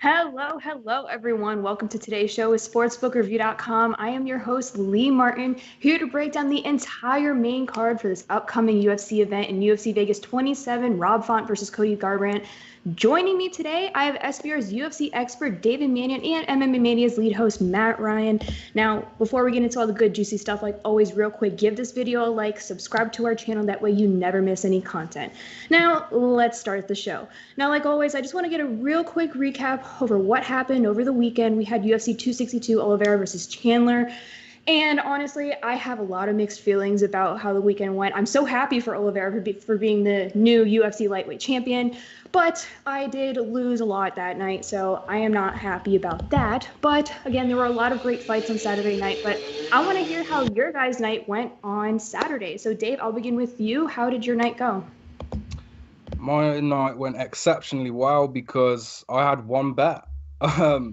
Hello, everyone. Welcome to today's show with SportsbookReview.com. I am your host, Lee Martin, here to break down the entire main card for this upcoming UFC event in UFC Vegas 27, Rob Font versus Cody Garbrandt. Joining me today, I have SBR's UFC expert, David Manyun, and MMA Mania's lead host, Matt Ryan. Now, before we get into all the good, juicy stuff, like always, real quick, give this video a like, subscribe to our channel, that way you never miss any content. Now, let's start the show. Now, like always, I just want to get a real quick recap over what happened over the weekend. We had UFC 262, Oliveira versus Chandler. And honestly, I have a lot of mixed feelings about how the weekend went. I'm so happy for Oliveira for being the new UFC lightweight champion, but I did lose a lot that night, so I am not happy about that. But again, there were a lot of great fights on Saturday night, but I want to hear how your guys' night went on Saturday. So Dave, I'll begin with you. How did your night go? My night went exceptionally well because I had one bet. I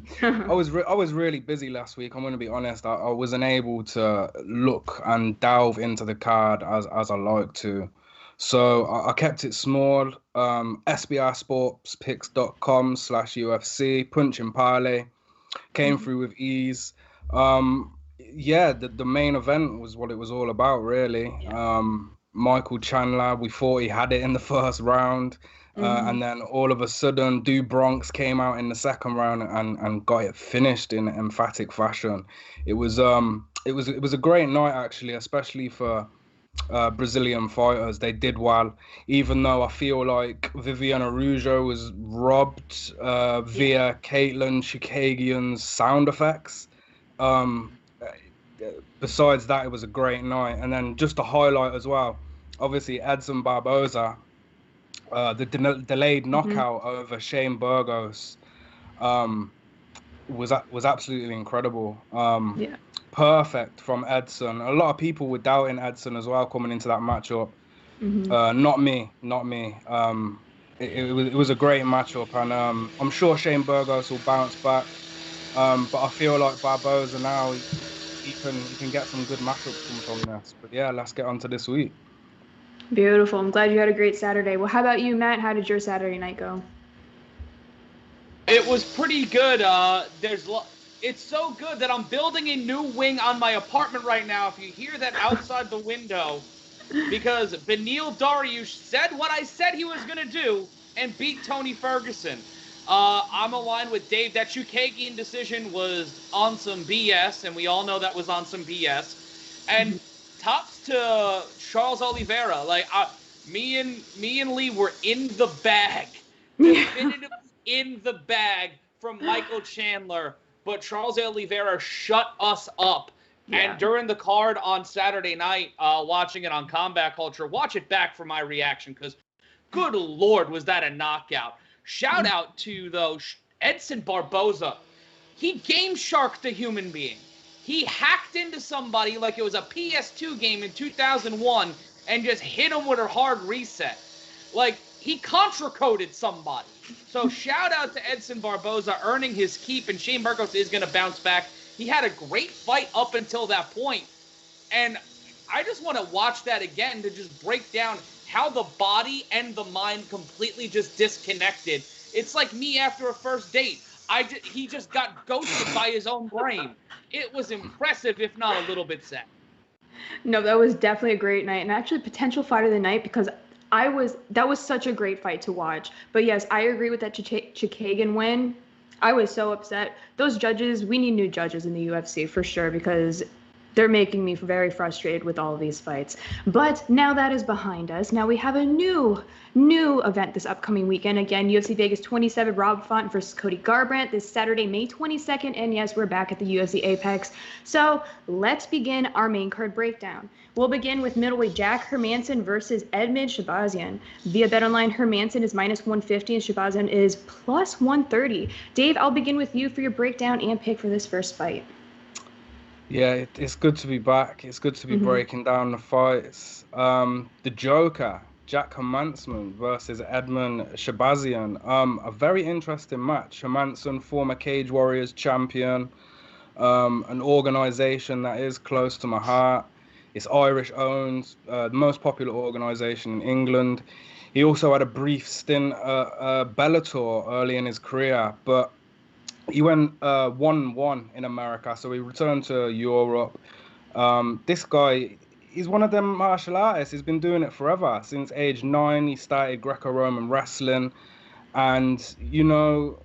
was really busy last week. I'm going to be honest. I wasn't able to look and delve into the card as I like to. So I kept it small. SBRsportspicks.com/UFC, punch and parlay, came through with ease. Yeah, the main event was what it was all about, really. Michael Chandler, we thought he had it in the first round. And then all of a sudden, Dumont came out in the second round and got it finished in emphatic fashion. It was a great night, actually, especially for Brazilian fighters. They did well, even though I feel like Viviane Araújo was robbed via Caitlin Chikagian's sound effects. Besides that, it was a great night. And then just to highlight as well, obviously Edson Barboza, the delayed knockout over Shane Burgos was absolutely incredible. Perfect from Edson. A lot of people were doubting Edson as well coming into that matchup. Not me. It was a great matchup, and I'm sure Shane Burgos will bounce back. But I feel like Barboza now, he can get some good matchups from this. But yeah, let's get on to this week. Beautiful. I'm glad you had a great Saturday. Well, how about you, Matt? How did your Saturday night go? It was pretty good. It's so good that I'm building a new wing on my apartment right now. If you hear that outside the window, because Beneil Dariush said what I said he was going to do and beat Tony Ferguson. I'm aligned with Dave. That Chukagian decision was on some BS, and we all know that was on some BS. And tops to Charles Oliveira. Like, me and Lee were in the bag. Definitively in the bag from Michael Chandler. But Charles Oliveira shut us up. Yeah. And during the card on Saturday night, watching it on Combat Culture, watch it back for my reaction, because good Lord, was that a knockout. Shout out to, though, Edson Barboza. He game sharked a human being. He hacked into somebody like it was a PS2 game in 2001 and just hit him with a hard reset. Like, he contra-coded somebody. So shout out to Edson Barboza earning his keep, and Shane Burgos is going to bounce back. He had a great fight up until that point. And I just want to watch that again to just break down how the body and the mind completely just disconnected. It's like me after a first date. He just got ghosted by his own brain. It was impressive, if not a little bit sad. No, that was definitely a great night, and actually potential fight of the night, because that was such a great fight to watch. But yes, I agree with that Chikagian win. I was so upset. Those judges, we need new judges in the UFC for sure, because they're making me very frustrated with all of these fights. But now that is behind us. Now we have a new event this upcoming weekend. Again, UFC Vegas 27, Rob Font versus Cody Garbrandt this Saturday, May 22nd. And yes, we're back at the UFC Apex. So let's begin our main card breakdown. We'll begin with middleweight Jack Hermansson versus Edman Shahbazyan. Via BetOnline, Hermansson is -150 and Shahbazyan is +130. Dave, I'll begin with you for your breakdown and pick for this first fight. Yeah, it's good to be back. It's good to be breaking down the fights. The Joker, Jack Hermansson versus Edman Shahbazyan. A very interesting match. Hermansson, former Cage Warriors champion, an organization that is close to my heart. It's Irish-owned, the most popular organization in England. He also had a brief stint at Bellator early in his career, but He went 1-1 in America, so he returned to Europe. This guy, he's one of them martial artists. He's been doing it forever. Since age 9, he started Greco-Roman wrestling. And, you know,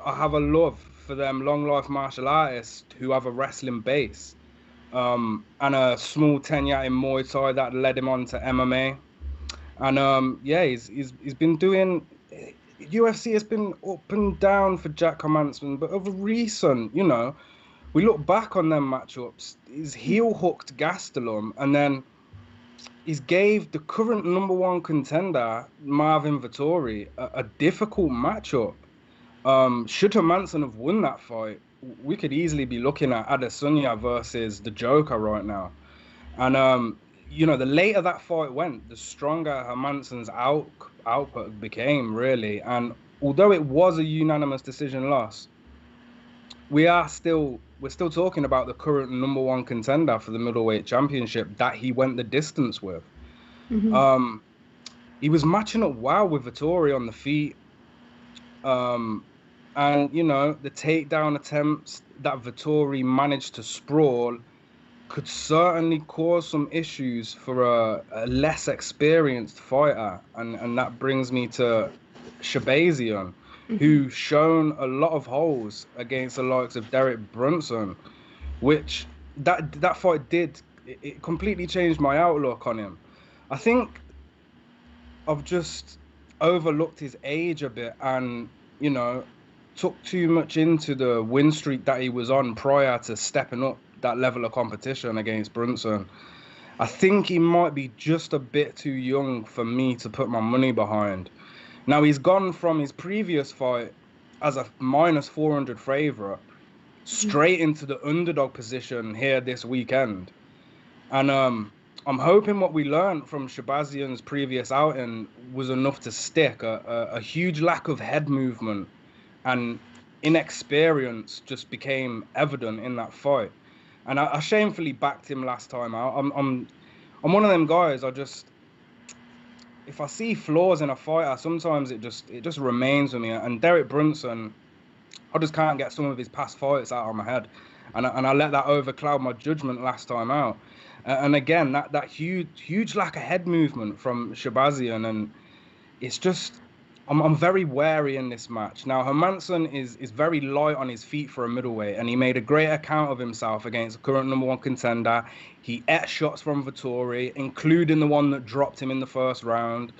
I have a love for them long life martial artists who have a wrestling base. And a small tenure in Muay Thai that led him on to MMA. And yeah, he's been doing. UFC has been up and down for Jack Hermansson, but over recent, you know, we look back on them matchups. He's heel hooked Gastelum, and then he's gave the current #1 contender Marvin Vettori a difficult matchup. Should Hermansson have won that fight, we could easily be looking at Adesanya versus the Joker right now. And you know, the later that fight went, the stronger Hermansson's output became, really. And although it was a unanimous decision loss, we're still talking about the current #1 contender for the middleweight championship that he went the distance with. Mm-hmm. He was matching up well with Vettori on the feet. And, you know, the takedown attempts that Vettori managed to sprawl could certainly cause some issues for a less experienced fighter. And that brings me to Shahbazyan, who shown a lot of holes against the likes of Derek Brunson, which that fight did. It completely changed my outlook on him. I think I've just overlooked his age a bit and, you know, took too much into the win streak that he was on prior to stepping up that level of competition against Brunson. I think he might be just a bit too young for me to put my money behind. Now, he's gone from his previous fight as a -400 favorite straight into the underdog position here this weekend. And I'm hoping what we learned from Shahbazyan's previous outing was enough to stick. A huge lack of head movement and inexperience just became evident in that fight. And I shamefully backed him last time out. I'm one of them guys. If I see flaws in a fighter, sometimes it just remains with me. And Derek Brunson, I just can't get some of his past fights out of my head, and I let that overcloud my judgment last time out. And again, that huge lack of head movement from Shahbazyan, and it's just I'm very wary in this match. Now, Hermansson is very light on his feet for a middleweight, and he made a great account of himself against the current #1 contender. He ate shots from Vettori, including the one that dropped him in the first round.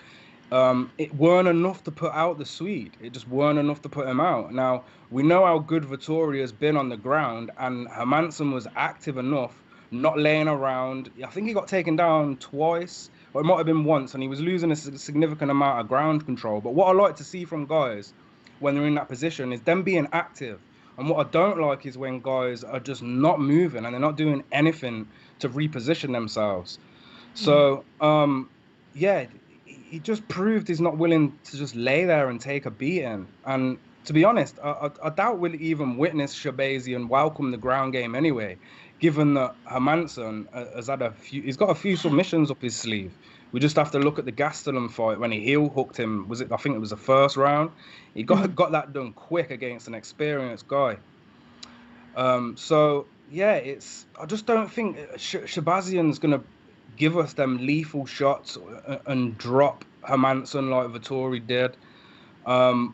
It weren't enough to put out the Swede. It just weren't enough to put him out. Now, we know how good Vettori has been on the ground, and Hermansson was active enough, not laying around. I think he got taken down twice, or it might have been once, and he was losing a significant amount of ground control. But what I like to see from guys when they're in that position is them being active. And what I don't like is when guys are just not moving and they're not doing anything to reposition themselves. So, yeah, he just proved he's not willing to just lay there and take a beating. And to be honest, I doubt we'll even witness Shahbazyan welcome the ground game anyway, given that Hermansson he's got a few submissions up his sleeve. We just have to look at the Gastelum fight when he heel hooked him. I think it was the first round. He got that done quick against an experienced guy. So yeah, I just don't think Shahbazyan's gonna give us them lethal shots and drop Hermansson like Vettori did,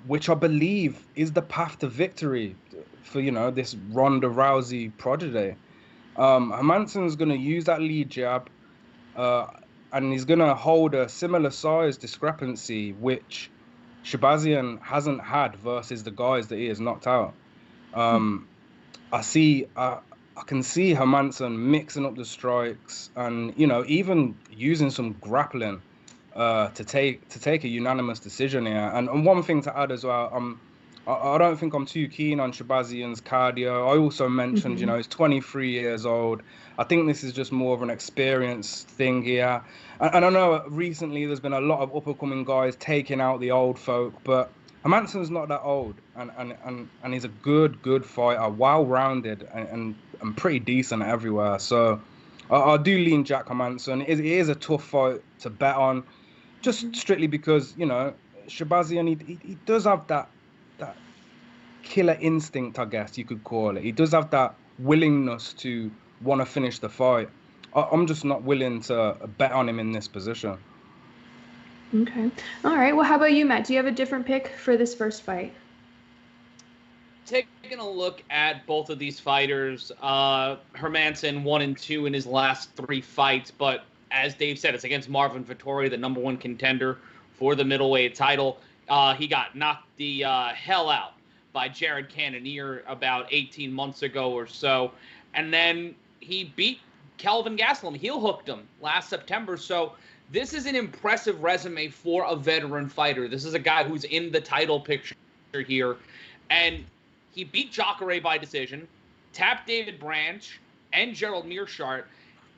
which I believe is the path to victory for, you know, this Ronda Rousey prodigy. Hermansson's going to use that lead jab, and he's going to hold a similar size discrepancy, which Shahbazyan hasn't had versus the guys that he has knocked out. I can see Hermansson mixing up the strikes and, you know, even using some grappling to take a unanimous decision here. And one thing to add as well, I don't think I'm too keen on Shahbazyan's cardio. I also mentioned, you know, he's 23 years old. I think this is just more of an experience thing here. And I know recently there's been a lot of up-and-coming guys taking out the old folk, but Hermansson's not that old, and he's a good fighter, well-rounded and pretty decent everywhere. So I do lean Jack Hermansson. It is a tough fight to bet on, just strictly because, you know, Shahbazyan, he does have that killer instinct, I guess you could call it. He does have that willingness to want to finish the fight. I'm just not willing to bet on him in this position. Okay. All right. Well, how about you, Matt? Do you have a different pick for this first fight? Taking a look at both of these fighters, Hermansson 1-2 in his last 3 fights, but as Dave said, it's against Marvin Vettori, the #1 contender for the middleweight title. He got knocked the hell out by Jared Cannonier about 18 months ago or so, and then he beat Kelvin Gastelum, heel hooked him last September. So this is an impressive resume for a veteran fighter. This is a guy who's in the title picture here, and he beat Jacare by decision, tapped David Branch and Gerald Meerschaert.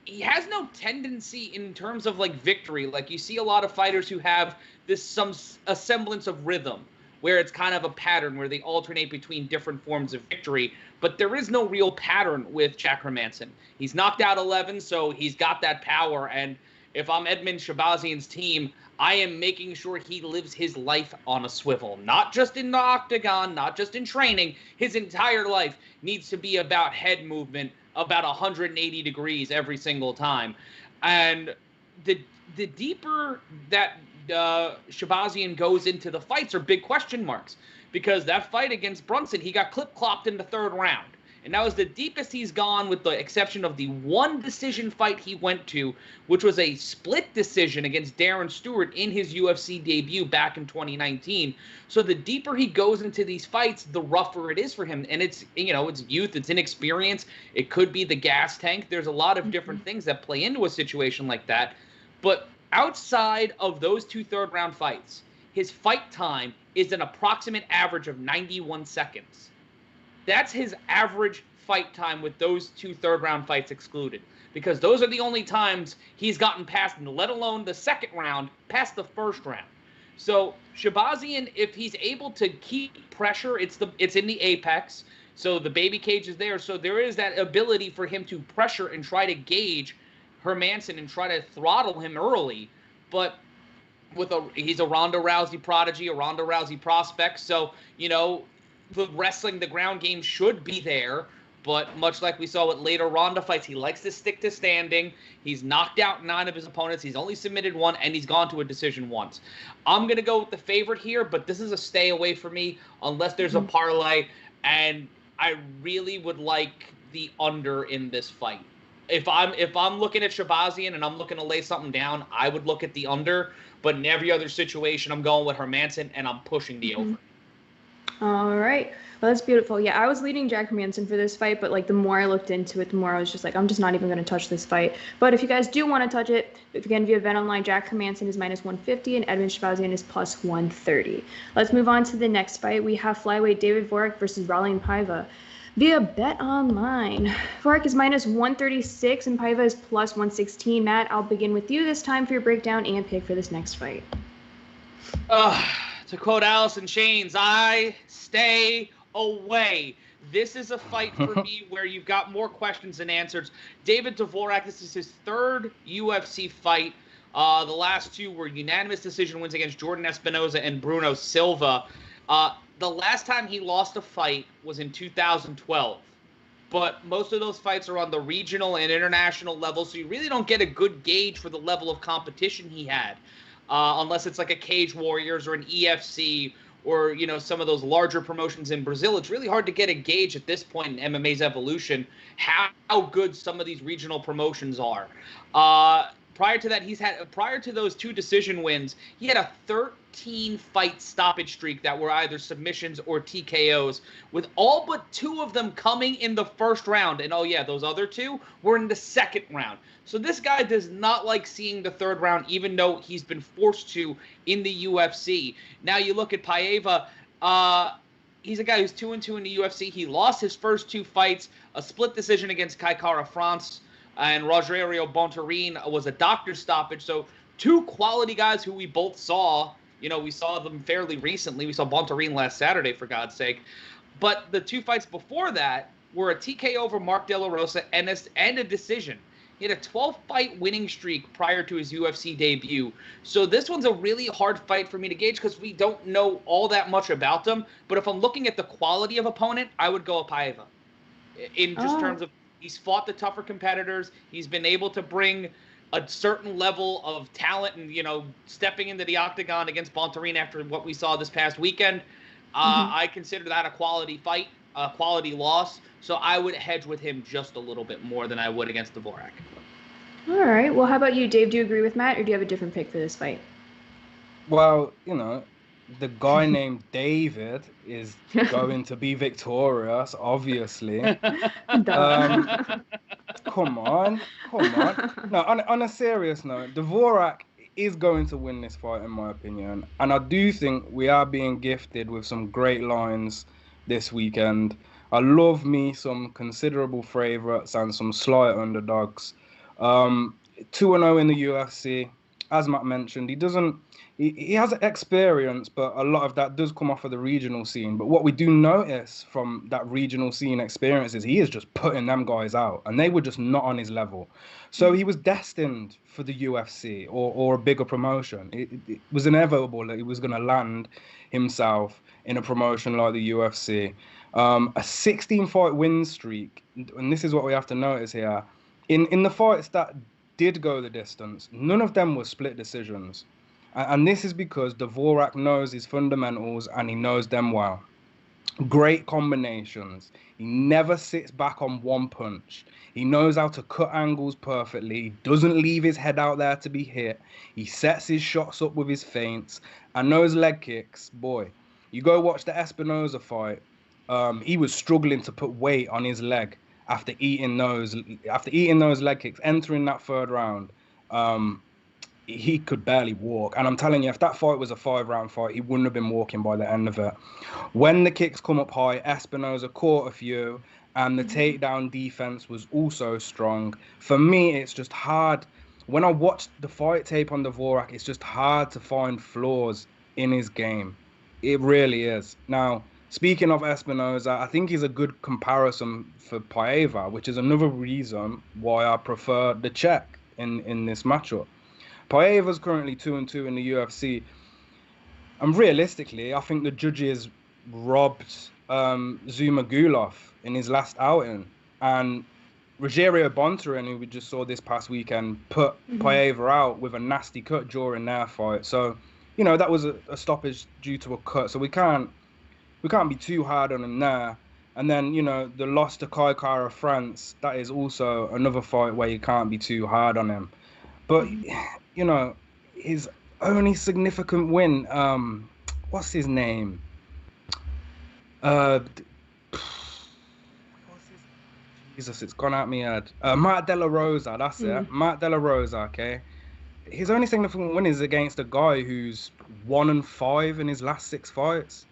He has no tendency in terms of like victory. Like you see a lot of fighters who have a semblance of rhythm, where it's kind of a pattern where they alternate between different forms of victory. But there is no real pattern with Jack Hermansson. He's knocked out 11, so he's got that power. And if I'm Edman Shahbazyan's team, I am making sure he lives his life on a swivel. Not just in the octagon, not just in training. His entire life needs to be about head movement, about 180 degrees every single time. And the deeper that Shahbazyan goes into the fights are big question marks. Because that fight against Brunson, he got clip-clopped in the 3rd round. And that was the deepest he's gone, with the exception of the one decision fight he went to, which was a split decision against Darren Stewart in his UFC debut back in 2019. So the deeper he goes into these fights, the rougher it is for him. And it's, it's youth, it's inexperience. It could be the gas tank. There's a lot of different things that play into a situation like that. But outside of those 2 third-round fights, his fight time is an approximate average of 91 seconds. That's his average fight time with those 2 third-round fights excluded, because those are the only times he's gotten past, let alone the 2nd round, past the 1st round. So Shahbazyan, if he's able to keep pressure, it's in the apex, so the baby cage is there. So there is that ability for him to pressure and try to gauge Hermansson and try to throttle him early. But he's a Ronda Rousey prodigy, a Ronda Rousey prospect, so the wrestling, the ground game should be there, but much like we saw with later Ronda fights, he likes to stick to standing. He's knocked out 9 of his opponents. He's only submitted 1, and he's gone to a decision once. I'm going to go with the favorite here, but this is a stay away for me unless there's a parlay, and I really would like the under in this fight. If I'm looking at Shahbazyan and I'm looking to lay something down, I would look at the under, but in every other situation, I'm going with Hermansson, and I'm pushing the over. All right. Well, that's beautiful. Yeah, I was leading Jack Hermansson for this fight, but the more I looked into it, the more I was just like, I'm just not even going to touch this fight. But if you guys do want to touch it, again, via Bet Online, Jack Hermansson is -150 and Edman Shahbazyan is +130. Let's move on to the next fight. We have flyweight David Dvorak versus Raulian Paiva. Via Bet Online, Dvorak is -136 and Paiva is +116. Matt, I'll begin with you this time for your breakdown and pick for this next fight. To quote Alice in Chains, I stay away. This is a fight for me where you've got more questions than answers. David Dvorak, this is his 3rd UFC fight. The last 2 were unanimous decision wins against Jordan Espinoza and Bruno Silva. The last time he lost a fight was in 2012. But most of those fights are on the regional and international level, so you really don't get a good gauge for the level of competition he had. Unless it's like a Cage Warriors or an EFC or, some of those larger promotions in Brazil. It's really hard to get a gauge at this point in MMA's evolution how good some of these regional promotions are. Prior to those 2 decision wins, he had a 13-fight stoppage streak that were either submissions or TKOs, with all but 2 of them coming in the 1st round. And those other 2 were in the 2nd round. So this guy does not like seeing the 3rd round, even though he's been forced to in the UFC. Now you look at Paiva, he's a guy who's 2-2 in the UFC. He lost his first 2 fights, a split decision against Kai Kara France, and Rogerio Bontorin was a doctor's stoppage. So 2 quality guys who we both saw. We saw them fairly recently. We saw Bontorin last Saturday, for God's sake. But the 2 fights before that were a TKO over Mark De La Rosa and a decision. He had a 12-fight winning streak prior to his UFC debut. So this one's a really hard fight for me to gauge because we don't know all that much about them. But if I'm looking at the quality of opponent, I would go a Paiva. In just terms of he's fought the tougher competitors. He's been able to bring a certain level of talent and, stepping into the octagon against Bontarine after what we saw this past weekend. I consider that a quality fight, a quality loss. So I would hedge with him just a little bit more than I would against Dvorak. All right. Well, how about you, Dave? Do you agree with Matt, or do you have a different pick for this fight? Well, the guy named David is going to be victorious, obviously. Come on. No, on a serious note, Dvorak is going to win this fight, in my opinion. And I do think we are being gifted with some great lines this weekend. I love me some considerable favourites and some slight underdogs. 2-0 in the UFC. As Matt mentioned, he has experience, but a lot of that does come off of the regional scene. But what we do notice from that regional scene experience is he is just putting them guys out, and they were just not on his level. So he was destined for the UFC or a bigger promotion. It was inevitable that he was going to land himself in a promotion like the UFC. A 16-fight win streak, and this is what we have to notice here. In the fights that did go the distance, none of them were split decisions. And this is because Dvorak knows his fundamentals and he knows them well. Great combinations. He never sits back on one punch. He knows how to cut angles perfectly. He doesn't leave his head out there to be hit. He sets his shots up with his feints. And those leg kicks, boy, you go watch the Espinoza fight. He was struggling to put weight on his leg after eating those leg kicks, entering that third round. He could barely walk. And I'm telling you, if that fight was a 5-round fight, he wouldn't have been walking by the end of it. When the kicks come up high, Espinoza caught a few, and the takedown defense was also strong. For me, it's just hard. When I watched the fight tape on Dvorak, it's just hard to find flaws in his game. It really is. Now, speaking of Espinoza, I think he's a good comparison for Paiva, which is another reason why I prefer the Czech in this matchup. Paiva's currently 2-2 in the UFC. And realistically, I think the judges robbed Zumagulov in his last outing. And Rogerio Bontorin, who we just saw this past weekend, put Paiva out with a nasty cut during their fight. So, that was a stoppage due to a cut. So we can't be too hard on him there. And then, the loss to Kai Kara France, that is also another fight where you can't be too hard on him. But, his only significant win, what's his name? Jesus, it's gone out my head. Matt De La Rosa, that's it. Matt De La Rosa, okay? His only significant win is against a guy who's 1-5 in his last 6 fights.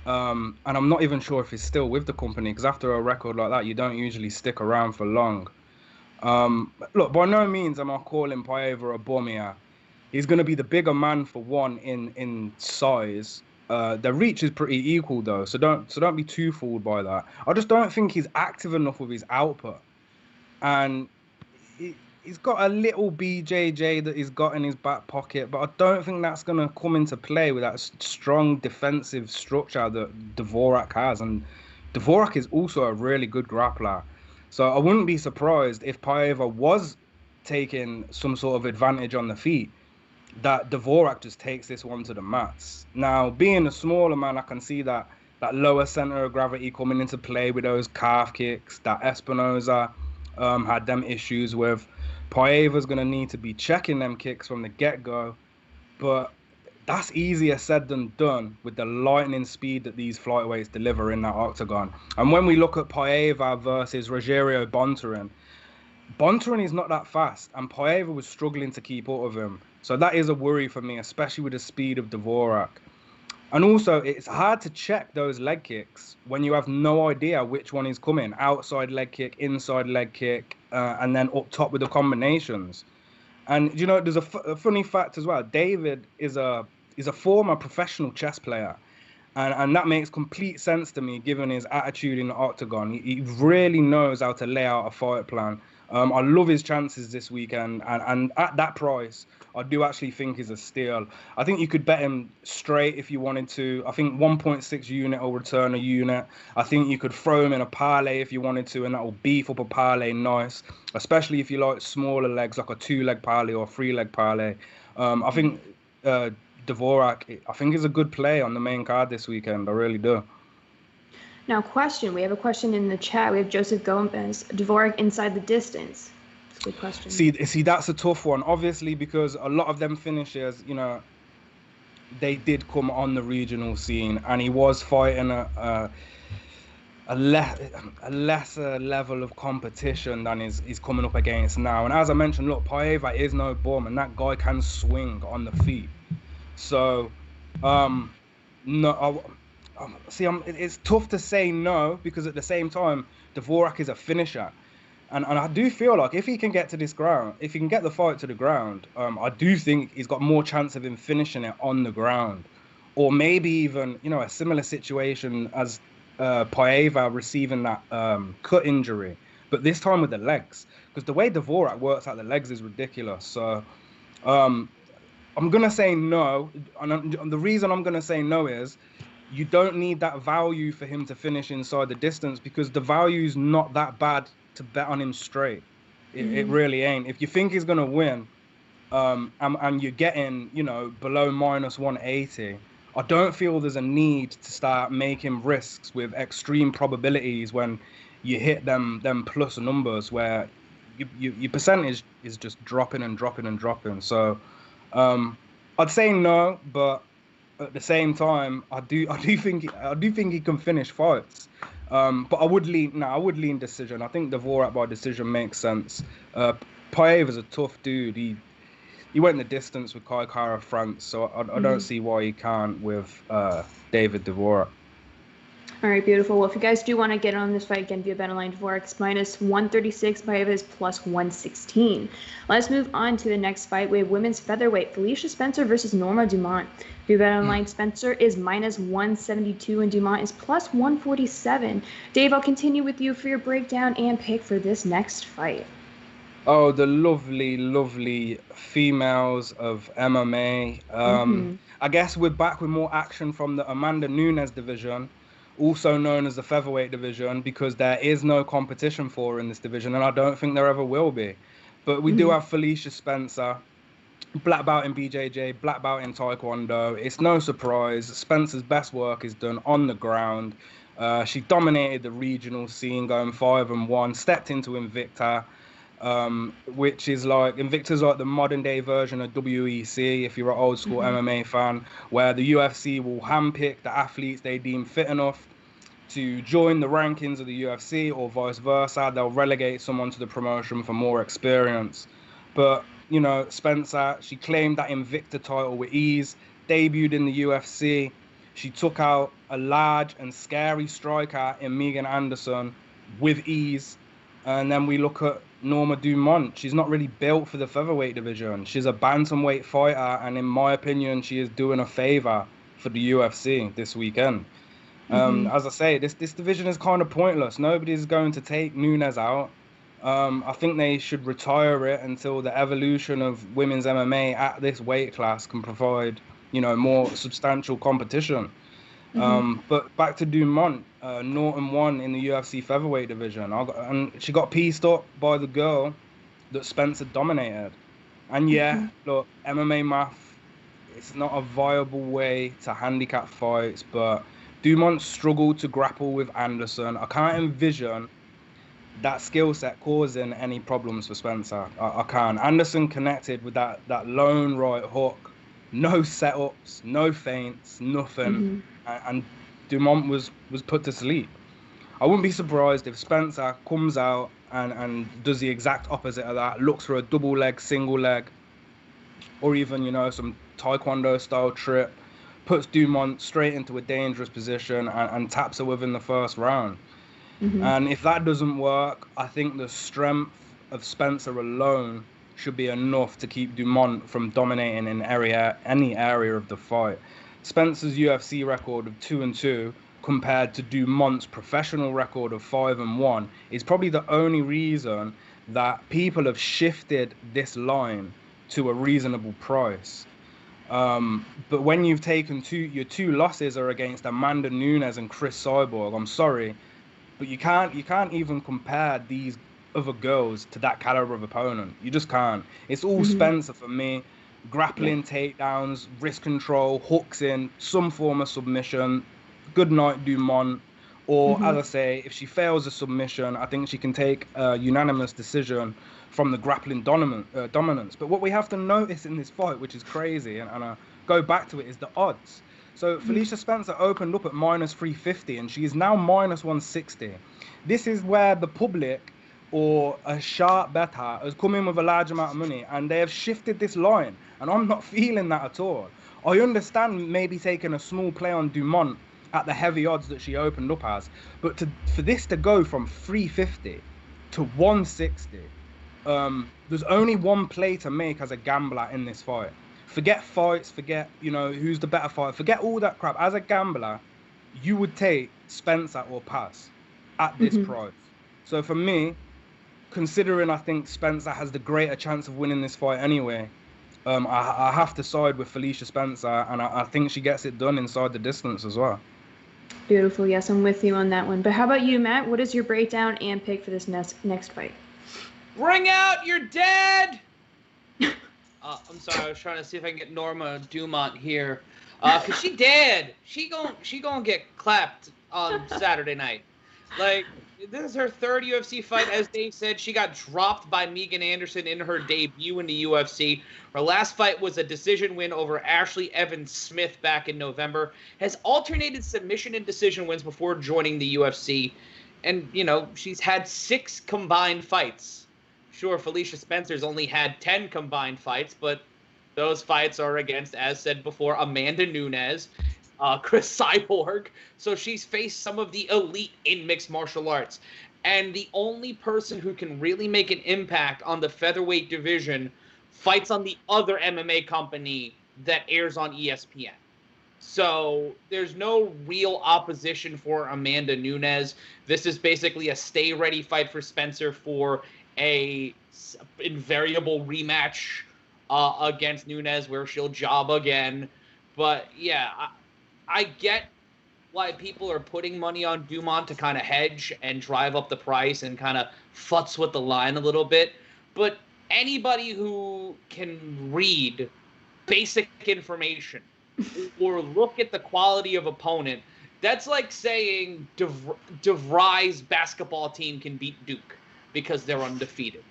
And I'm not even sure if he's still with the company, because after a record like that, you don't usually stick around for long. Look, by no means am I calling Paiva a bum here. He's going to be the bigger man for one in size. The reach is pretty equal though, so don't be too fooled by that. I just don't think he's active enough with his output, and he's got a little BJJ that he's got in his back pocket, but I don't think that's going to come into play with that strong defensive structure that Dvorak has. And Dvorak is also a really good grappler. So I wouldn't be surprised if Paiva was taking some sort of advantage on the feet, that Dvorak just takes this one to the mats. Now, being a smaller man, I can see that lower center of gravity coming into play with those calf kicks that Espinoza had them issues with. Paiva's going to need to be checking them kicks from the get-go, but that's easier said than done with the lightning speed that these flyweights deliver in that octagon. And when we look at Paiva versus Rogerio Bontorin is not that fast, and Paiva was struggling to keep up with him. So that is a worry for me, especially with the speed of Dvorak. And also, it's hard to check those leg kicks when you have no idea which one is coming. Outside leg kick, inside leg kick, and then up top with the combinations. And, there's a funny fact as well. David is a former professional chess player. And that makes complete sense to me, given his attitude in the octagon. He really knows how to lay out a fight plan. I love his chances this weekend, and at that price, I do actually think he's a steal. I think you could bet him straight if you wanted to. I think 1.6 unit will return a unit. I think you could throw him in a parlay if you wanted to, and that will beef up a parlay nice, especially if you like smaller legs, like a 2-leg parlay or a 3-leg parlay. I think Dvorak, I think, is a good play on the main card this weekend. I really do. Now, we have a question in the chat. We have Joseph Gomez. Dvorak inside the distance. That's a good question. See, that's a tough one. Obviously, because a lot of them finishers, they did come on the regional scene, and he was fighting a lesser level of competition than he's coming up against now. And as I mentioned, look, Paiva is no bum, and that guy can swing on the feet. So, it's tough to say no, because at the same time, Dvorak is a finisher. And I do feel like if he can get to this ground, if he can get the fight to the ground, I do think he's got more chance of him finishing it on the ground. Or maybe even, a similar situation as Paiva receiving that cut injury, but this time with the legs. Because the way Dvorak works out the legs is ridiculous. So I'm going to say no. And the reason I'm going to say no is you don't need that value for him to finish inside the distance, because the value is not that bad to bet on him straight. It really ain't. If you think he's going to win and you're getting, below minus 180, I don't feel there's a need to start making risks with extreme probabilities when you hit them plus numbers where your percentage is just dropping and dropping and dropping. So I'd say no, but at the same time, I do think he can finish fights. But I would lean decision. I think Dvorak by decision makes sense. Paiva's a tough dude. He went the distance with Kai Kara France, so I don't see why he can't with David Dvorak. All right, beautiful. Well, if you guys do want to get on this fight again via BetOnline, Dvorak's minus 136, Paiva is plus 116. Let's move on to the next fight. We have women's featherweight, Felicia Spencer versus Norma Dumont. Via BetOnline, Spencer is minus 172 and Dumont is plus 147. Dave, I'll continue with you for your breakdown and pick for this next fight. Oh, the lovely, lovely females of MMA. I guess we're back with more action from the Amanda Nunes division, also known as the featherweight division, because there is no competition for her in this division, and I don't think there ever will be. But we do have Felicia Spencer, black belt in BJJ, black belt in Taekwondo. It's no surprise. Spencer's best work is done on the ground. She dominated the regional scene, going 5-1, stepped into Invicta, which is like, Invicta's like the modern day version of WEC, if you're an old school MMA fan, where the UFC will handpick the athletes they deem fit enough to join the rankings of the UFC, or vice versa. They'll relegate someone to the promotion for more experience. But, Spencer, she claimed that Invicta title with ease, debuted in the UFC. She took out a large and scary striker in Megan Anderson with ease. And then we look at Norma Dumont. She's not really built for the featherweight division. She's a bantamweight fighter, and in my opinion, she is doing a favor for the UFC this weekend. As I say, this division is kind of pointless. Nobody's going to take Nunes out. I think they should retire it until the evolution of women's MMA at this weight class can provide, more substantial competition. But back to Dumont, Norton won in the UFC featherweight division, and she got pieced up by the girl that Spencer dominated. And look, MMA math, it's not a viable way to handicap fights, but Dumont struggled to grapple with Anderson. I can't envision that skill set causing any problems for Spencer. I can't. Anderson connected with that lone right hook, no setups, no feints, nothing. And Dumont was put to sleep. I wouldn't be surprised if Spencer comes out and does the exact opposite of that, looks for a double leg, single leg, or even, some Taekwondo style trip, puts Dumont straight into a dangerous position and taps her within the first round. And if that doesn't work, I think the strength of Spencer alone should be enough to keep Dumont from dominating in any area of the fight. Spencer's UFC record of 2-2 compared to Dumont's professional record of 5-1 is probably the only reason that people have shifted this line to a reasonable price. But when you've taken your two losses are against Amanda Nunes and Chris Cyborg, I'm sorry, but you can't even compare these other girls to that caliber of opponent. You just can't. It's all Spencer for me. Grappling, takedowns, wrist control, hooks in, some form of submission. Good night, Dumont. Or, as I say, if she fails a submission, I think she can take a unanimous decision from the grappling dominance. But what we have to notice in this fight, which is crazy, and I go back to it, is the odds. So Felicia Spencer opened up at minus 350, and she is now minus 160. This is where the public or a sharp bettor has come in with a large amount of money, and they have shifted this line, and I'm not feeling that at all. I understand maybe taking a small play on Dumont at the heavy odds that she opened up as, but for this to go from 350 to 160, there's only one play to make as a gambler in this fight. Forget fights, forget, who's the better fighter, forget all that crap. As a gambler, you would take Spencer or pass at this price. So for me, considering I think Spencer has the greater chance of winning this fight anyway, I have to side with Felicia Spencer, and I think she gets it done inside the distance as well. Beautiful. Yes, I'm with you on that one. But how about you, Matt? What is your breakdown and pick for this next fight? Bring out your dead! I'm sorry, I was trying to see if I can get Norma Dumont here. Because she dead. She gon' get clapped on Saturday night. Like, this is her third UFC fight. As Dave said, she got dropped by Megan Anderson in her debut in the UFC. Her last fight was a decision win over Ashley Evans Smith back in November. Has alternated submission and decision wins before joining the UFC. And, she's had 6 combined fights. Sure, Felicia Spencer's only had 10 combined fights, but those fights are against, as said before, Amanda Nunes, Chris Cyborg. So she's faced some of the elite in mixed martial arts. And the only person who can really make an impact on the featherweight division fights on the other MMA company that airs on ESPN. So there's no real opposition for Amanda Nunes. This is basically a stay-ready fight for Spencer for a invariable rematch against Nunes where she'll job again. But yeah, I get why people are putting money on Dumont to kind of hedge and drive up the price and kind of futz with the line a little bit. But anybody who can read basic information or look at the quality of opponent, that's like saying DeVry's basketball team can beat Duke because they're undefeated.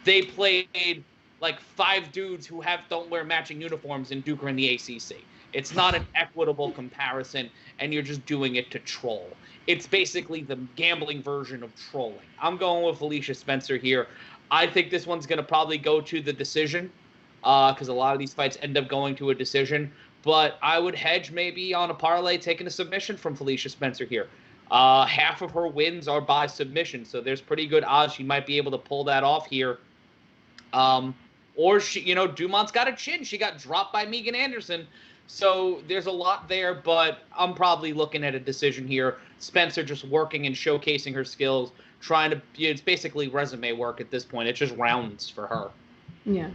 They played like 5 dudes who don't wear matching uniforms in Duke or in the ACC. It's not an equitable comparison, and you're just doing it to troll. It's basically the gambling version of trolling. I'm going with Felicia Spencer here. I think this one's going to probably go to the decision because a lot of these fights end up going to a decision. But I would hedge maybe on a parlay taking a submission from Felicia Spencer here. Half of her wins are by submission, so there's pretty good odds she might be able to pull that off here. Or she, Dumont's got a chin. She got dropped by Megan Anderson, so there's a lot there. But I'm probably looking at a decision here. Spencer just working and showcasing her skills, trying to. It's basically resume work at this point. It's just rounds for her. Yeah.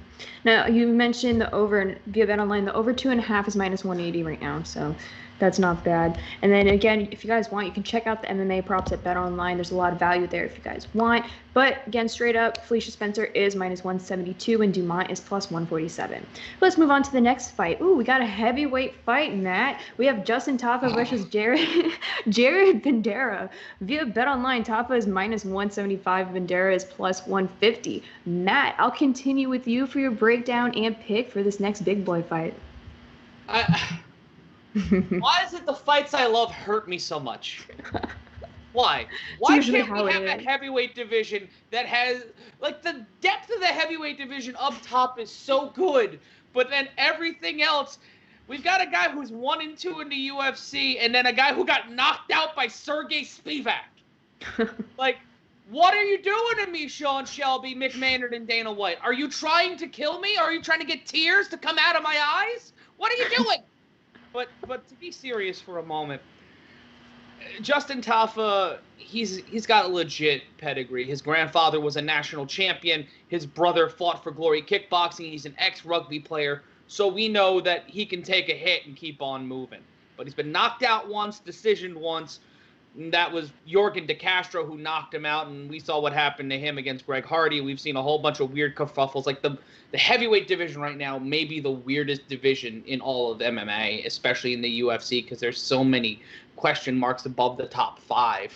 Now you mentioned the over via BetOnline. The over 2.5 is minus 180 right now, so that's not bad. And then again, if you guys want, you can check out the MMA props at BetOnline. There's a lot of value there if you guys want. But again, straight up, Felicia Spencer is minus 172 and Dumont is plus 147. Let's move on to the next fight. Ooh, we got a heavyweight fight, Matt. We have Justin Tafa versus Jared Vanderaa. Via BetOnline, Tafa is minus 175, Vanderaa is plus 150. Matt, I'll continue with you for your breakdown and pick for this next big boy fight. Why is it the fights I love hurt me so much? Why? Why can't we have a heavyweight division that has, like, the depth of the heavyweight division up top is so good, but then everything else, we've got a guy who's 1-2 in the UFC, and then a guy who got knocked out by Sergey Spivak. Like, what are you doing to me, Sean Shelby, Mick Maynard, and Dana White? Are you trying to kill me? Are you trying to get tears to come out of my eyes? What are you doing? But to be serious for a moment, Justin Tafa, he's got a legit pedigree. His grandfather was a national champion. His brother fought for Glory Kickboxing. He's an ex-rugby player. So we know that he can take a hit and keep on moving. But he's been knocked out once, decisioned once. And that was Jorgen De Castro who knocked him out, and we saw what happened to him against Greg Hardy. We've seen a whole bunch of weird kerfuffles. Like the heavyweight division right now may be the weirdest division in all of MMA, especially in the UFC, because there's so many question marks above the top 5.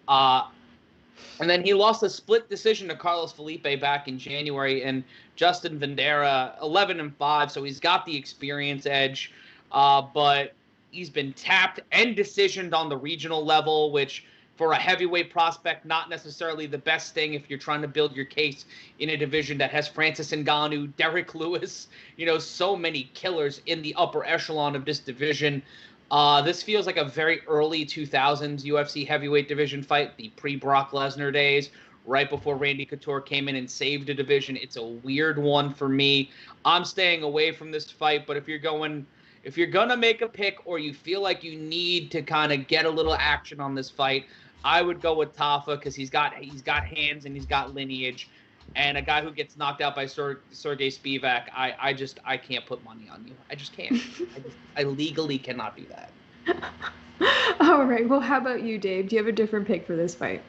And then he lost a split decision to Carlos Felipe back in January, and Justin Vanderaa 11-5, so he's got the experience edge, but he's been tapped and decisioned on the regional level, which for a heavyweight prospect, not necessarily the best thing if you're trying to build your case in a division that has Francis Ngannou, Derek Lewis, so many killers in the upper echelon of this division. This feels like a very early 2000s UFC heavyweight division fight, the pre-Brock Lesnar days, right before Randy Couture came in and saved a division. It's a weird one for me. I'm staying away from this fight, but if you're going to make a pick or you feel like you need to kind of get a little action on this fight, I would go with Tafa because he's got hands and he's got lineage. And a guy who gets knocked out by Sergey Spivak, I can't put money on you. I just can't. I legally cannot do that. All right. Well, how about you, Dave? Do you have a different pick for this fight?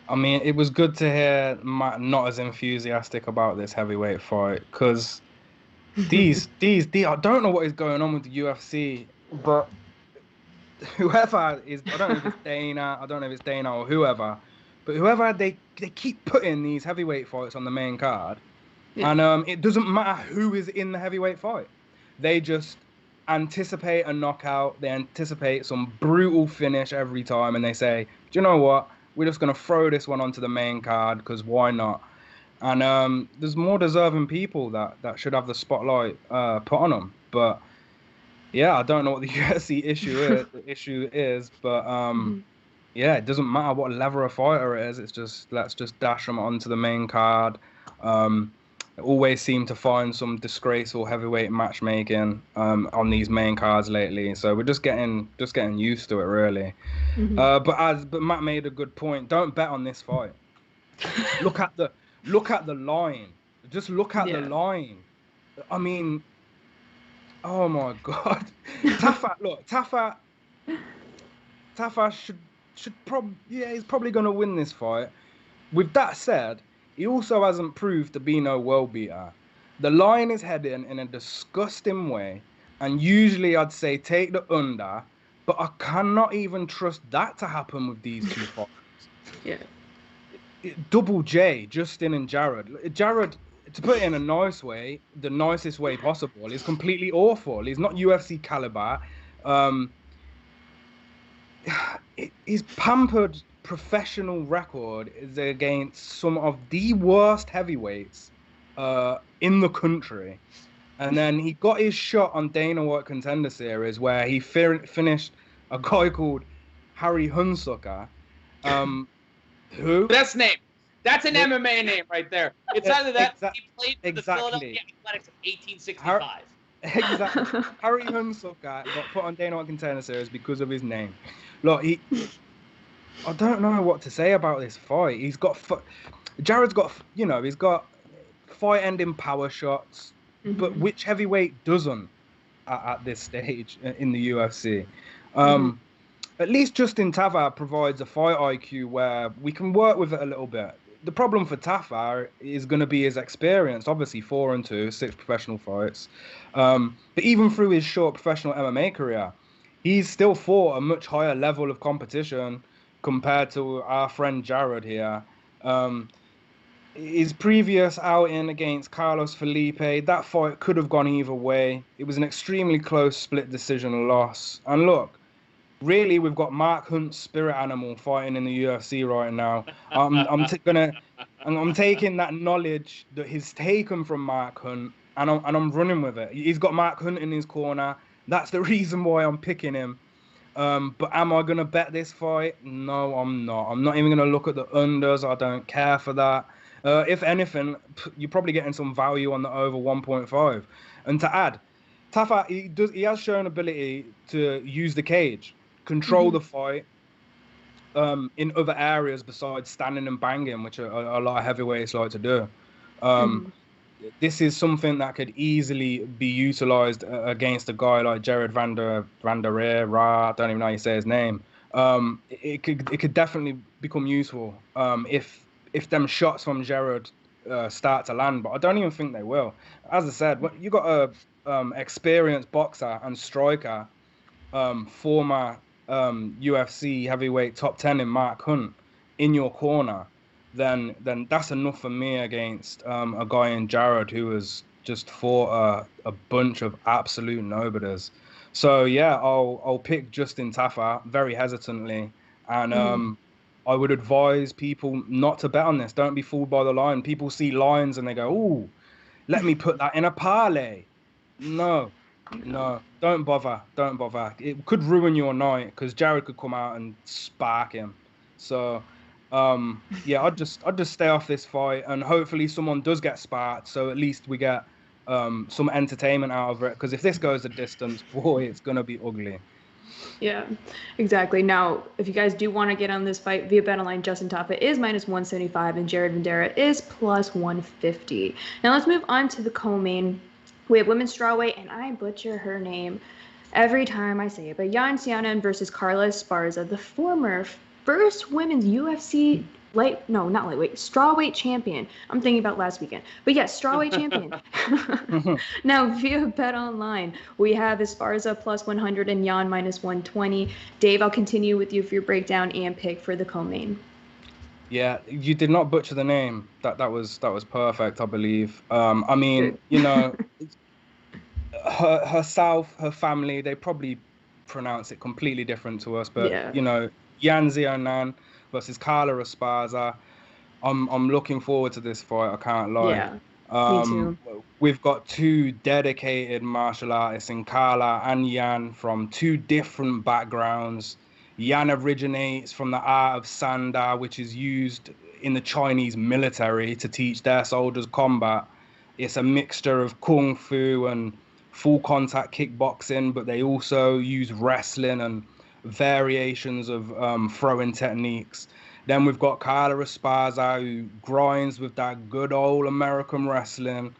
I mean, it was good to hear Matt not as enthusiastic about this heavyweight fight because these I don't know what is going on with the UFC, but whoever is, I don't know if it's Dana or whoever, but whoever they keep putting these heavyweight fights on the main card, and it doesn't matter who is in the heavyweight fight. They just anticipate a knockout, they anticipate some brutal finish every time, and they say, do you know what? We're just going to throw this one onto the main card because why not? And there's more deserving people that should have the spotlight put on them. But yeah, I don't know what the UFC issue is, but yeah, it doesn't matter what level of fighter it is. It's just let's just dash them onto the main card. Always seem to find some disgraceful heavyweight matchmaking on these main cards lately. So we're just getting used to it, really. But Matt made a good point. Don't bet on this fight. Look at the line. Just look at the line. I mean, oh my God. Tafa should probably, he's probably going to win this fight. With that said, he also hasn't proved to be no world beater. The line is heading in a disgusting way, and usually I'd say take the under, but I cannot even trust that to happen with these two fighters. Yeah. Double J, Justin and Jared. Jared, to put it in a nice way, the nicest way possible, is completely awful. He's not UFC caliber. His pampered professional record is against some of the worst heavyweights in the country. And then he got his shot on Dana White Contender Series where he finished a guy called Harry Hunsucker. Who? That's name. That's an MMA name right there. It's either that he played for the Philadelphia Athletics in 1865. Exactly. Harry Hunsucker got put on Dana White Contender Series because of his name. Look, I don't know what to say about this fight. Jared's got, he's got fight-ending power shots, but which heavyweight doesn't at this stage in the UFC? At least Justin Tafa provides a fight IQ where we can work with it a little bit. The problem for Tafa is going to be his experience. Obviously, 4-2, 6 professional fights. But even through his short professional MMA career, he's still fought a much higher level of competition compared to our friend Jared here. His previous outing against Carlos Felipe, that fight could have gone either way. It was an extremely close split decision loss. And look, really, we've got Mark Hunt's spirit animal fighting in the UFC right now. I'm taking that knowledge that he's taken from Mark Hunt, and I'm running with it. He's got Mark Hunt in his corner. That's the reason why I'm picking him. But am I going to bet this fight? No, I'm not. I'm not even going to look at the unders. I don't care for that. If anything, you're probably getting some value on the over 1.5. And to add, Tafa, he has shown ability to use the cage. control the fight in other areas besides standing and banging, which a lot of heavyweights like to do. This is something that could easily be utilized against a guy like Jared Vanderaa. I don't even know how you say his name. It could definitely become useful if them shots from Jared start to land, but I don't even think they will. As I said, you got a experienced boxer and striker, former UFC heavyweight top 10 in Mark Hunt in your corner, then that's enough for me against a guy in Jared who has just fought a bunch of absolute nobodies. So yeah, I'll pick Justin Tafa very hesitantly, and I would advise people not to bet on this. Don't be fooled by the line. People see lines and they go, "Ooh, let me put that in a parlay." No, don't bother. Don't bother. It could ruin your night because Jared could come out and spark him. So, yeah, I'd just stay off this fight, and hopefully someone does get sparked, so at least we get some entertainment out of it. Because if this goes a distance, boy, it's gonna be ugly. Yeah, exactly. Now, if you guys do want to get on this fight via BetOnline, Justin Tafa is -175 and Jared Vanderaa is +150. Now let's move on to the co-main. We have women's strawweight, and I butcher her name every time I say it, but Xiaonan versus Carla Esparza, the former first women's UFC strawweight champion. I'm thinking about last weekend, but yes, strawweight champion. Now via BetOnline, we have Esparza +100 and Jan -120. Dave, I'll continue with you for your breakdown and pick for the co-main. Yeah, you did not butcher the name. That was perfect, I believe. I mean, you know, herself, her family, they probably pronounce it completely different to us, but you know, Jan Xiaonan versus Carla Esparza. I'm looking forward to this fight. I can't lie. Yeah, me too. We've got two dedicated martial artists in Carla and Jan from two different backgrounds. Jan originates from the art of sanda, which is used in the Chinese military to teach their soldiers combat. It's a mixture of kung fu and full contact kickboxing, but they also use wrestling and variations of throwing techniques. Then we've got Carla Esparza, who grinds with that good old American wrestling.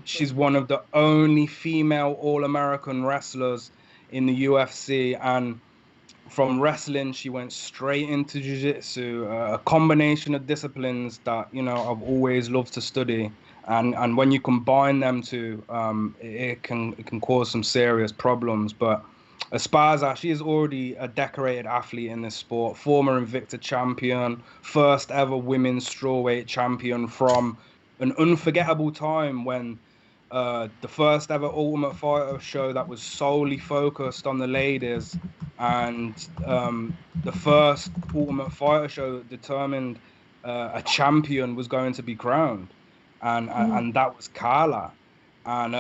She's one of the only female All-American wrestlers in the UFC, and from wrestling, she went straight into jiu-jitsu, a combination of disciplines that, you know, I've always loved to study. And when you combine them two, it can cause some serious problems. But Esparza, she is already a decorated athlete in this sport, former Invicta champion, first ever women's strawweight champion from an unforgettable time when the first ever Ultimate Fighter show that was solely focused on the ladies, and the first Ultimate Fighter show that determined a champion was going to be crowned, and that was Carla. And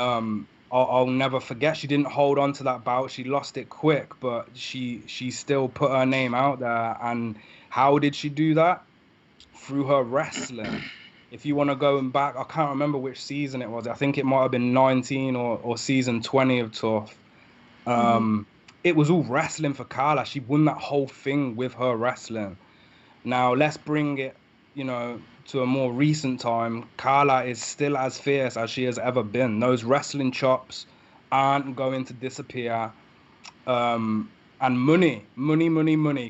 I'll never forget, she didn't hold on to that bout. She lost it quick, but she still put her name out there. And how did she do that? Through her wrestling. If you want to go back, I can't remember which season it was. I think it might have been 19 or season 20 of Tough. It was all wrestling for Carla. She won that whole thing with her wrestling. Now, let's bring it, you know, to a more recent time. Carla is still as fierce as she has ever been. Those wrestling chops aren't going to disappear. And money.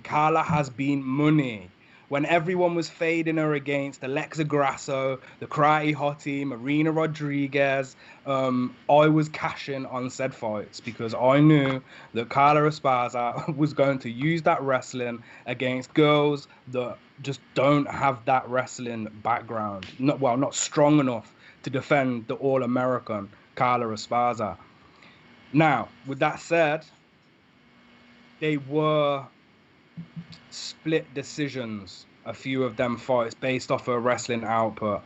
Carla has been money. When everyone was fading her against Alexa Grasso, the Karate Hottie, Marina Rodriguez, I was cashing on said fights because I knew that Carla Esparza was going to use that wrestling against girls that just don't have that wrestling background. Not strong enough to defend the All-American Carla Esparza. Now, with that said, they were split decisions, a few of them fights, based off her wrestling output.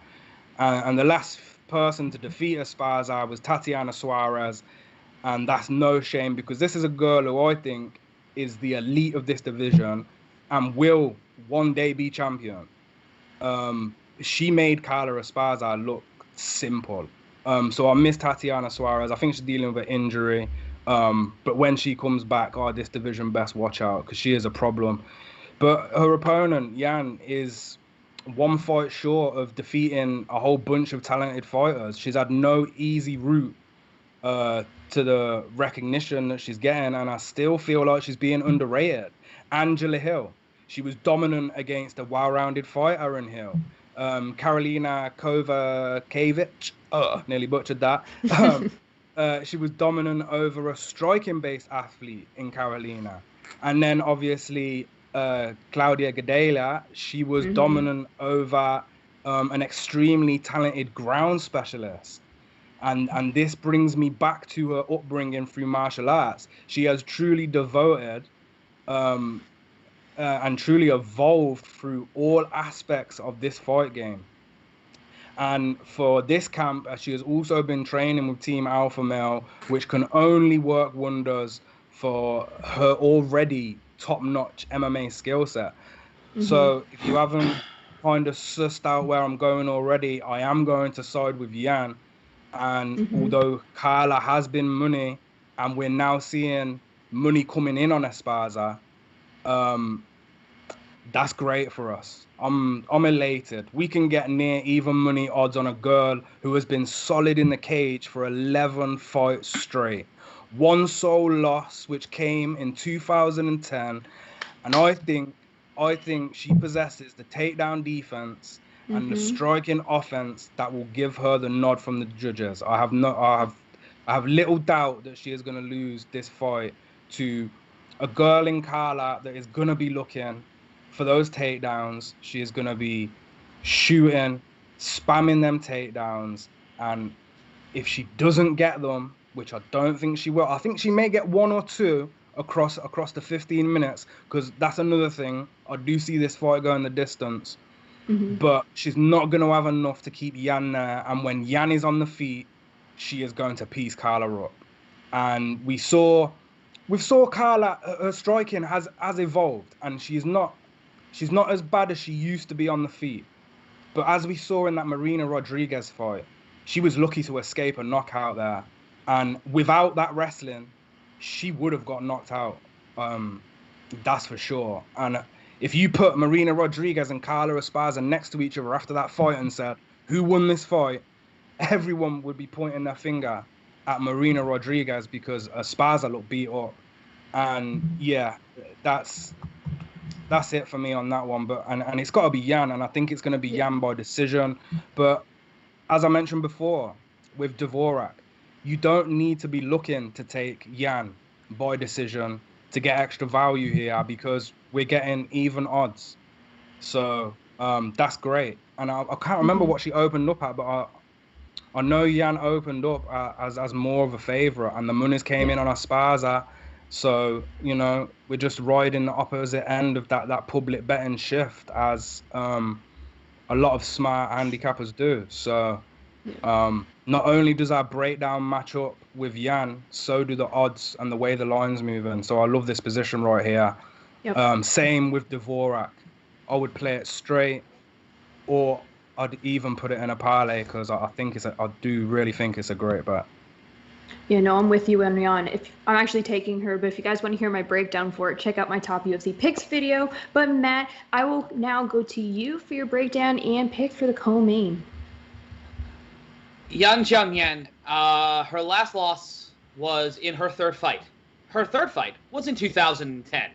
And the last person to defeat Esparza was Tatiana Suarez. And that's no shame, because this is a girl who I think is the elite of this division and will one day be champion. She made Carla Esparza look simple. So I miss Tatiana Suarez. I think she's dealing with an injury. But when she comes back, this division best watch out because she is a problem. But her opponent, Yan, is one fight short of defeating a whole bunch of talented fighters. She's had no easy route to the recognition that she's getting, and I still feel like she's being underrated. Angela Hill, she was dominant against a well-rounded fighter in Hill. Karolina Kovacevic, nearly butchered that. She was dominant over a striking-based athlete in Karolina. And then, obviously, Claudia Gadelha, she was dominant over an extremely talented ground specialist. And this brings me back to her upbringing through martial arts. She has truly devoted and truly evolved through all aspects of this fight game. And for this camp, she has also been training with Team Alpha Male, which can only work wonders for her already top-notch MMA skill set. So if you haven't kind of sussed out where I'm going already, I am going to side with Yan. And although Carla has been money, and we're now seeing money coming in on Esparza, that's great for us. I'm elated. We can get near even money odds on a girl who has been solid in the cage for 11 fights straight. One sole loss, which came in 2010, and I think she possesses the takedown defense and the striking offense that will give her the nod from the judges. I have little doubt that she is going to lose this fight to a girl in Carla that is going to be looking for those takedowns. She is going to be shooting, spamming them takedowns, and if she doesn't get them, which I don't think she will, I think she may get one or two across the 15 minutes, because that's another thing. I do see this fight going the distance. But she's not going to have enough to keep Yan there. And when Yan is on the feet, she is going to piece Carla up. And we saw Carla, her striking has evolved, and she's not as bad as she used to be on the feet. But as we saw in that Marina Rodriguez fight, she was lucky to escape a knockout there. And without that wrestling, she would have got knocked out. That's for sure. And if you put Marina Rodriguez and Carla Esparza next to each other after that fight and said, who won this fight? Everyone would be pointing their finger at Marina Rodriguez because Esparza looked beat up. And yeah, that's it for me on that one. But and it's got to be Yan, and I think it's going to be Yan by decision. But as I mentioned before, with Dvorak, you don't need to be looking to take Yan by decision to get extra value here, because we're getting even odds. So that's great. And I can't remember what she opened up at, but I know Yan opened up as more of a favorite, and the monies came in on Esparza. So, we're just riding the opposite end of that public betting shift, as a lot of smart handicappers do. So not only does our breakdown match up with Yan, so do the odds and the way the line's moving. So I love this position right here. Same with Dvorak. I would play it straight, or I'd even put it in a parlay, because I do really think it's a great bet. Yeah, no, I'm with you on Yan. I'm actually taking her, but if you guys want to hear my breakdown for it, check out my top UFC picks video. But Matt, I will now go to you for your breakdown and pick for the co-main. Yan Xiaonan, her last loss was in her third fight. Her third fight was in 2010.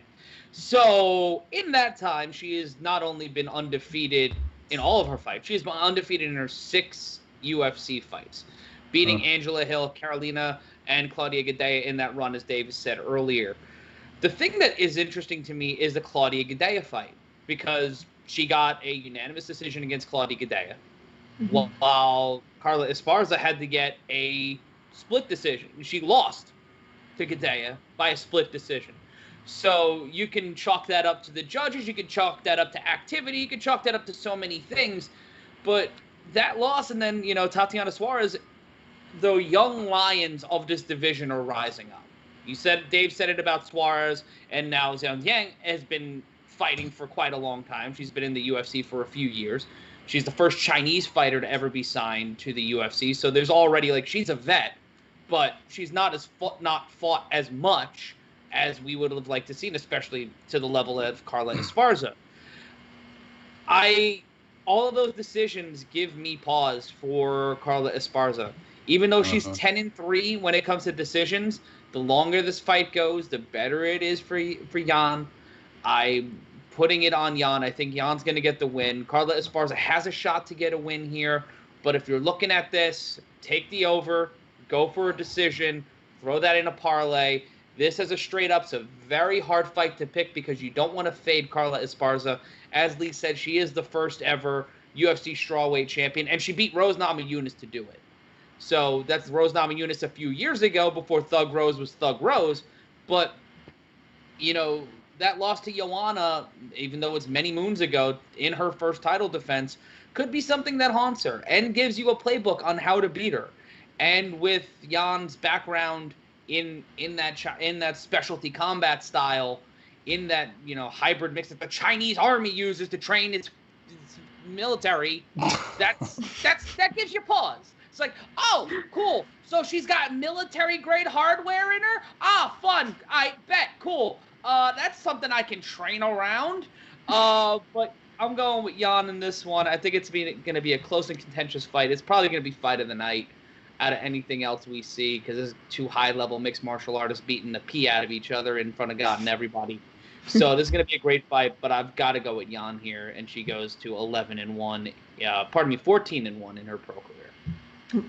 So in that time, she has not only been undefeated in all of her fights, she has been undefeated in her 6 UFC fights, beating Angela Hill, Carolina, and Claudia Gadelha in that run, as Davis said earlier. The thing that is interesting to me is the Claudia Gadelha fight, because she got a unanimous decision against Claudia Gadelha, while Carla Esparza had to get a split decision. She lost to Gadelha by a split decision. So you can chalk that up to the judges, you can chalk that up to activity, you can chalk that up to so many things. But that loss, and then, Tatiana Suarez, the young lions of this division are rising up. Dave said it about Suarez, and now Zhang Yang has been fighting for quite a long time. She's been in the UFC for a few years. She's the first Chinese fighter to ever be signed to the UFC. So there's already, she's a vet. but she's not fought as much as we would have liked to see, especially to the level of Carla Esparza. All of those decisions give me pause for Carla Esparza. Even though she's 10-3 when it comes to decisions, the longer this fight goes, the better it is for Jan. I'm putting it on Jan. I think Jan's going to get the win. Carla Esparza has a shot to get a win here, but if you're looking at this, take the over, go for a decision, throw that in a parlay. This as a straight-up, it's a very hard fight to pick because you don't want to fade Carla Esparza. As Lee said, she is the first ever UFC strawweight champion, and she beat Rose Namajunas to do it. So that's Rose Namajunas a few years ago before Thug Rose was Thug Rose. But, you know, that loss to Joanna, even though it's many moons ago, in her first title defense, could be something that haunts her and gives you a playbook on how to beat her. And with Jan's background in that specialty combat style, in that, you know, hybrid mix that the Chinese army uses to train its military, that gives you pause. It's like, oh, cool. So she's got military-grade hardware in her? Ah, fun. I bet. Cool. That's something I can train around. But I'm going with Jan in this one. I think it's going to be a close and contentious fight. It's probably going to be fight of the night out of anything else we see, because there's two high-level mixed martial artists beating the pee out of each other in front of God and everybody. So this is going to be a great fight, but I've got to go with Jan here, and she goes to 11-1. 14-1 in her pro career.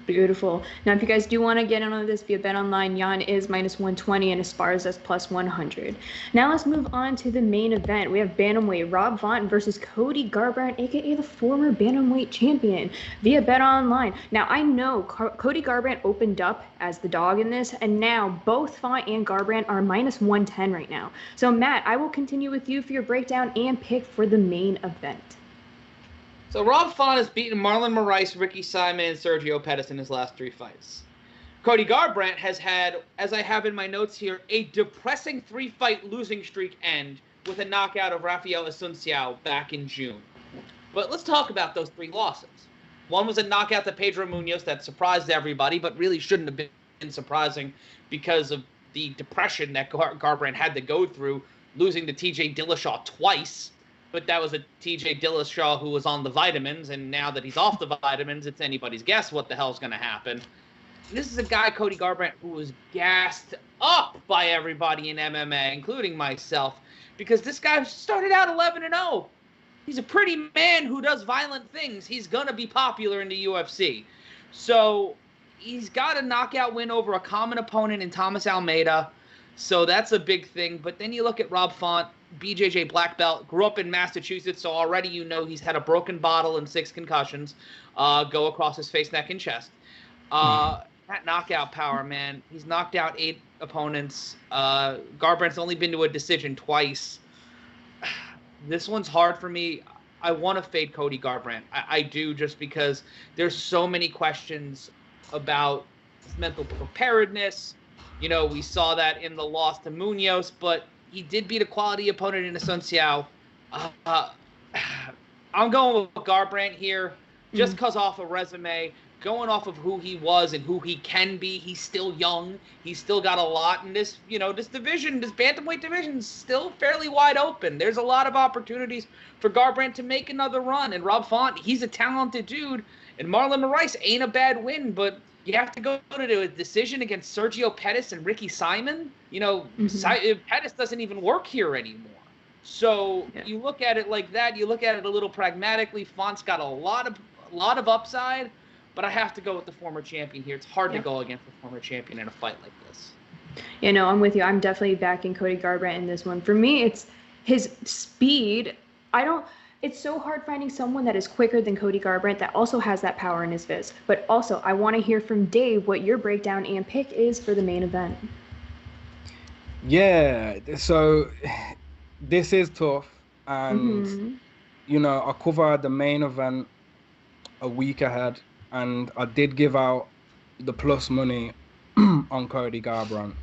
Beautiful. Now, if you guys do want to get in on this via Bet Online, Jan is -120 and Esparza's +100. Now let's move on to the main event. We have bantamweight Rob Font versus Cody Garbrandt, aka the former bantamweight champion, via Bet Online. Now, I know Cody Garbrandt opened up as the dog in this, and now both Font and Garbrandt are -110 right now. So, Matt, I will continue with you for your breakdown and pick for the main event. So Rob Font has beaten Marlon Moraes, Ricky Simon, and Sergio Pettis in his last 3 fights. Cody Garbrandt has had, as I have in my notes here, a depressing 3-fight losing streak end with a knockout of Rafael Asunciao back in June. But let's talk about those 3 losses. One was a knockout to Pedro Munoz that surprised everybody, but really shouldn't have been surprising because of the depression that Garbrandt had to go through, losing to TJ Dillashaw twice. But that was a TJ Dillashaw who was on the vitamins, and now that he's off the vitamins, it's anybody's guess what the hell's going to happen. This is a guy, Cody Garbrandt, who was gassed up by everybody in MMA, including myself, because this guy started out 11-0. He's a pretty man who does violent things. He's going to be popular in the UFC. So he's got a knockout win over a common opponent in Thomas Almeida. So that's a big thing. But then you look at Rob Font, BJJ black belt, grew up in Massachusetts, so already you know he's had a broken bottle and 6 concussions go across his face, neck, and chest. That knockout power, man. He's knocked out 8 opponents. Garbrandt's only been to a decision twice. This one's hard for me. I want to fade Cody Garbrandt. I do, just because there's so many questions about his mental preparedness. You know, we saw that in the loss to Munoz, but he did beat a quality opponent in Asunciao. I'm going with Garbrandt here, just because off a resume, going off of who he was and who he can be. He's still young. He's still got a lot in this, this division, this bantamweight division is still fairly wide open. There's a lot of opportunities for Garbrandt to make another run. And Rob Font, he's a talented dude. And Marlon Moraes ain't a bad win, but you have to go to a decision against Sergio Pettis and Ricky Simon. Pettis doesn't even work here anymore. So you look at it like that. You look at it a little pragmatically. Font's got a lot of upside, but I have to go with the former champion here. It's hard to go against the former champion in a fight like this. I'm with you. I'm definitely backing Cody Garbrandt in this one. For me, it's his speed. It's so hard finding someone that is quicker than Cody Garbrandt that also has that power in his fist. But also, I want to hear from Dave what your breakdown and pick is for the main event. Yeah, so this is tough. And, I covered the main event a week ahead, and I did give out the plus money on Cody Garbrandt.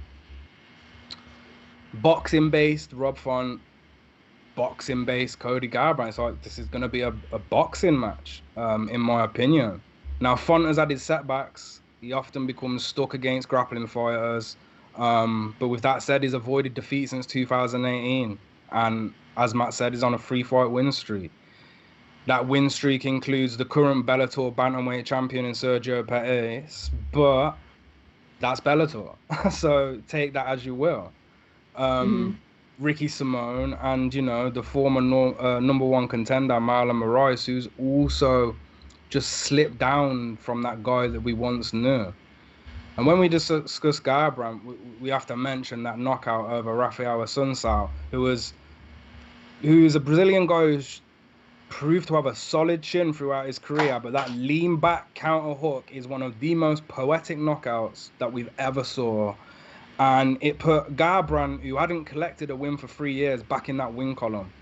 Boxing-based, Rob Font. Boxing-based Cody Garbrandt. So this is going to be a boxing match, in my opinion. Now, Font has had his setbacks. He often becomes stuck against grappling fighters. But with that said, he's avoided defeat since 2018. And as Matt said, he's on a 3-fight win streak. That win streak includes the current Bellator bantamweight champion in Sergio Pettis, but that's Bellator. So take that as you will. Ricky Simone and, you know, the former number one contender, Marlon Moraes, who's also just slipped down from that guy that we once knew. And when we discuss Garbrandt, we have to mention that knockout over Rafael Assunção, who is a Brazilian guy who's proved to have a solid chin throughout his career, but that lean back counter hook is one of the most poetic knockouts that we've ever saw. And it put Garbrandt, who hadn't collected a win for 3 years, back in that win column.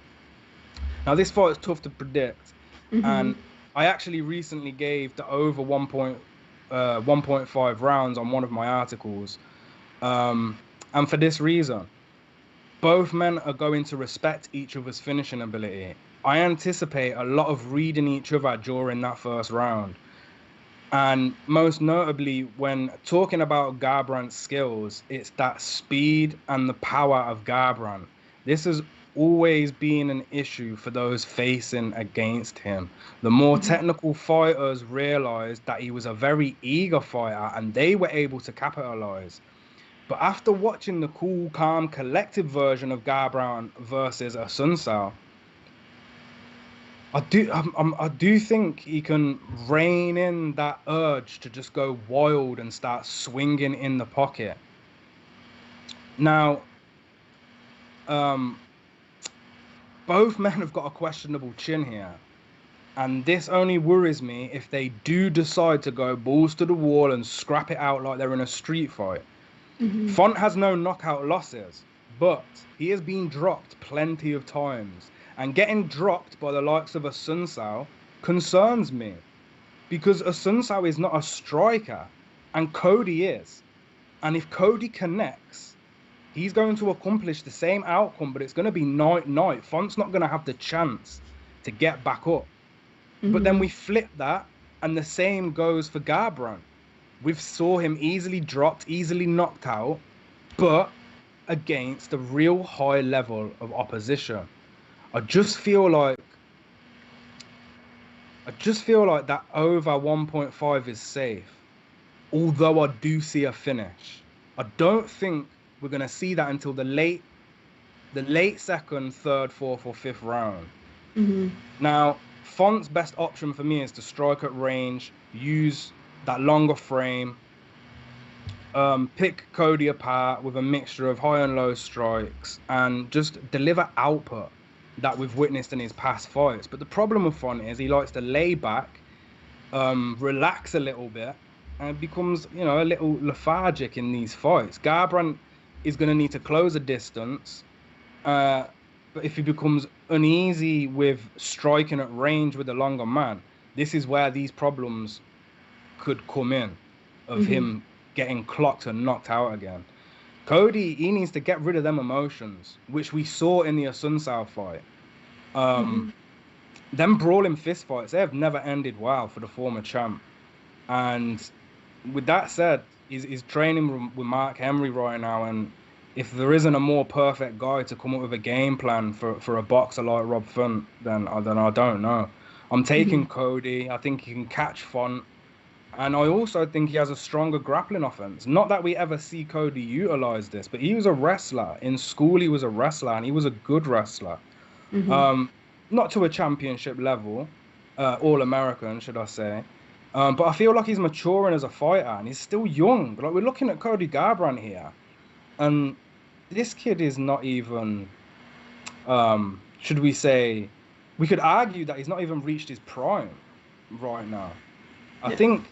Now, this fight is tough to predict. And I actually recently gave the over 1.5 rounds on one of my articles. And for this reason, both men are going to respect each other's finishing ability. I anticipate a lot of reading each other during that first round. And most notably, when talking about Garbrandt's skills, it's that speed and the power of Garbrandt. This has always been an issue for those facing against him. The more technical fighters realized that he was a very eager fighter, and they were able to capitalize. But after watching the cool, calm, collective version of Garbrandt versus Assunção, I do think he can rein in that urge to just go wild and start swinging in the pocket. Now, both men have got a questionable chin here. And this only worries me if they do decide to go balls to the wall and scrap it out like they're in a street fight. Font has no knockout losses, but he has been dropped plenty of times. And getting dropped by the likes of Assunção concerns me, because Assunção is not a striker and Cody is. And if Cody connects, he's going to accomplish the same outcome, but it's going to be night-night. Font's not going to have the chance to get back up. But then we flip that, and the same goes for Garbrandt. We saw him easily dropped, easily knocked out, but against a real high level of opposition. I just feel like that over 1.5 is safe, although I do see a finish. I don't think we're going to see that until the late second, third, fourth, or fifth round. Now, Font's best option for me is to strike at range, use that longer frame, pick Cody apart with a mixture of high and low strikes, and just deliver output that we've witnessed in his past fights. But the problem with Font is he likes to lay back, relax a little bit, and becomes, you know, a little lethargic in these fights. Garbrandt is going to need to close a distance, but if he becomes uneasy with striking at range with a longer man, this is where these problems could come in, of him getting clocked and knocked out again. Cody, he needs to get rid of them emotions, which we saw in the Assunção fight. Them brawling fist fights, they have never ended well for the former champ. And with that said, he's training with Mark Henry right now, and if there isn't a more perfect guy to come up with a game plan for a boxer like Rob Font, then I don't know. I'm taking Cody. I think he can catch Font. And I also think he has a stronger grappling offense. Not that we ever see Cody utilize this, but he was a wrestler. In school, he was a wrestler, and he was a good wrestler. Not to a championship level, All-American, should I say. But I feel like he's maturing as a fighter, and he's still young. Like, we're looking at Cody Garbrandt here, and this kid is not even, should we say, we could argue that he's not even reached his prime right now. I think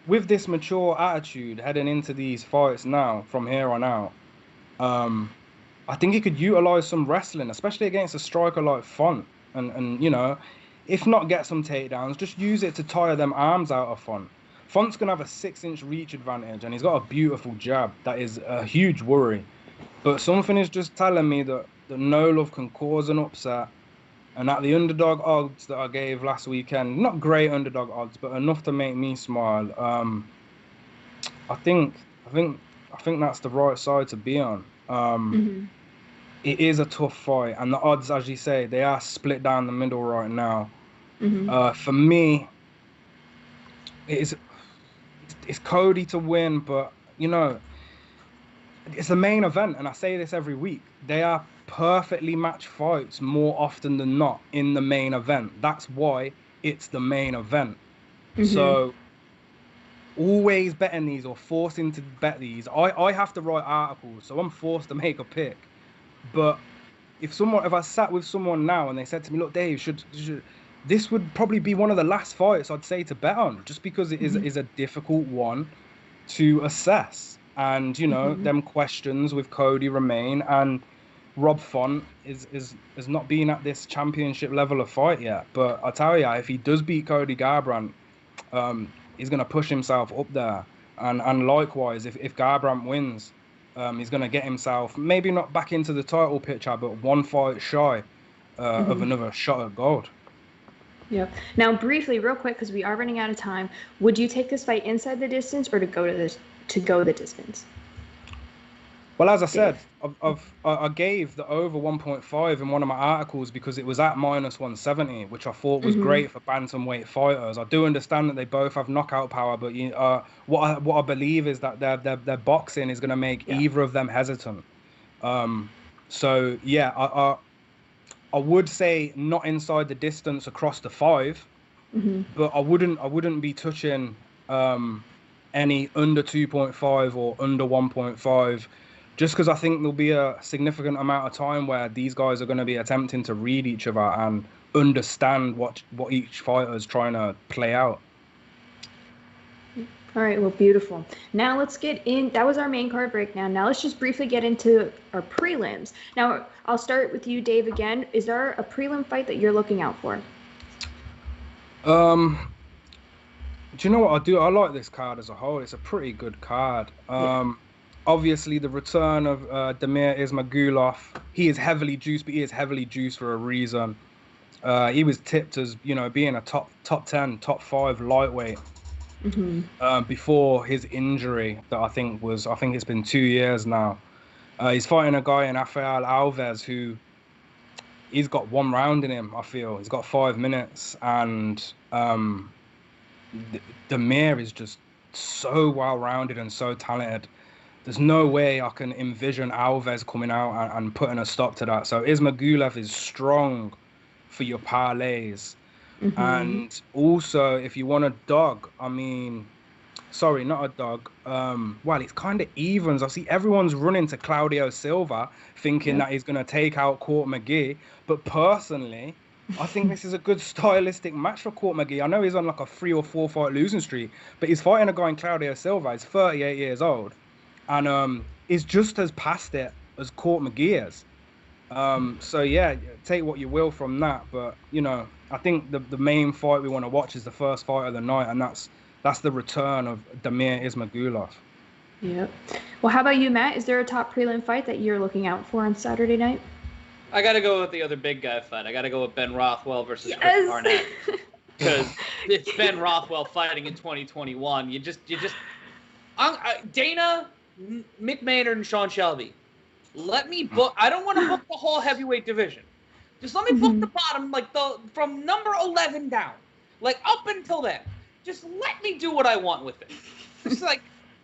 with this mature attitude heading into these fights now, from here on out, I think he could utilize some wrestling, especially against a striker like Font. And you know, if not get some takedowns, just use it to tire them arms out of Font. Font's going to have a 6-inch reach advantage, and he's got a beautiful jab. That is a huge worry. But something is just telling me that no love can cause an upset. And at the underdog odds that I gave last weekend, not great underdog odds, but enough to make me smile, I think that's the right side to be on. It is a tough fight, and the odds, as you say, they are split down the middle right now. For me, it's Cody to win, but it's the main event, and I say this every week. They are perfectly matched fights more often than not in the main event. That's why it's the main event. So always betting these or forcing to bet these, I have to write articles, so I'm forced to make a pick. But if I sat with someone now and they said to me, look, Dave, this would probably be one of the last fights I'd say to bet on, just because it is a difficult one to assess. And them questions with Cody remain, and Rob Font is not been at this championship level of fight yet. But I tell you, if he does beat Cody Garbrandt, he's going to push himself up there. And likewise, if Garbrandt wins, he's going to get himself maybe not back into the title picture, but one fight shy of another shot at gold. Yep. Now, briefly, real quick, because we are running out of time, would you take this fight inside the distance or to go the distance? Well, as I said, I gave the over 1.5 in one of my articles because it was at -170, which I thought was great for bantamweight fighters. I do understand that they both have knockout power, but what I believe is that their boxing is going to make either of them hesitant. So yeah, I would say not inside the distance across the 5, but I wouldn't be touching any under 2.5 or under 1.5. Just because I think there'll be a significant amount of time where these guys are going to be attempting to read each other and understand what each fighter is trying to play out. All right, well, beautiful. Now let's get in. That was our main card breakdown. Now let's just briefly get into our prelims. Now, I'll start with you, Dave, again. Is there a prelim fight that you're looking out for? Do you know what I do? I like this card as a whole. It's a pretty good card. Obviously, the return of Damir Ismagulov. He is heavily juiced, but he is heavily juiced for a reason. He was tipped as being a top 10, top 5 lightweight before his injury. That I think it's been 2 years now. He's fighting a guy in Rafael Alves who he's got one round in him. I feel he's got 5 minutes, and Damir is just so well-rounded and so talented. There's no way I can envision Alves coming out and putting a stop to that. So Ismagulov is strong for your parlays. And also, if you want a dog, sorry, not a dog. Well, it's kind of evens. I see everyone's running to Claudio Silva, thinking that he's going to take out Court McGee. But personally, I think this is a good stylistic match for Court McGee. I know he's on like a 3 or 4 fight losing streak, but he's fighting a guy in Claudio Silva. He's 38 years old. And is just as past it as Court McGee is. So yeah, take what you will from that. But I think the main fight we want to watch is the first fight of the night, and that's the return of Damir Ismagulov. Yep. Well, how about you, Matt? Is there a top prelim fight that you're looking out for on Saturday night? I got to go with the other big guy fight. I got to go with Ben Rothwell versus Chris Barnett. Because it's Ben Rothwell fighting in 2021. Dana, Mick Maynard, and Sean Shelby. Let me book. I don't want to book the whole heavyweight division. Just let me book the bottom, from number 11 down, up until then. Just let me do what I want with it. Just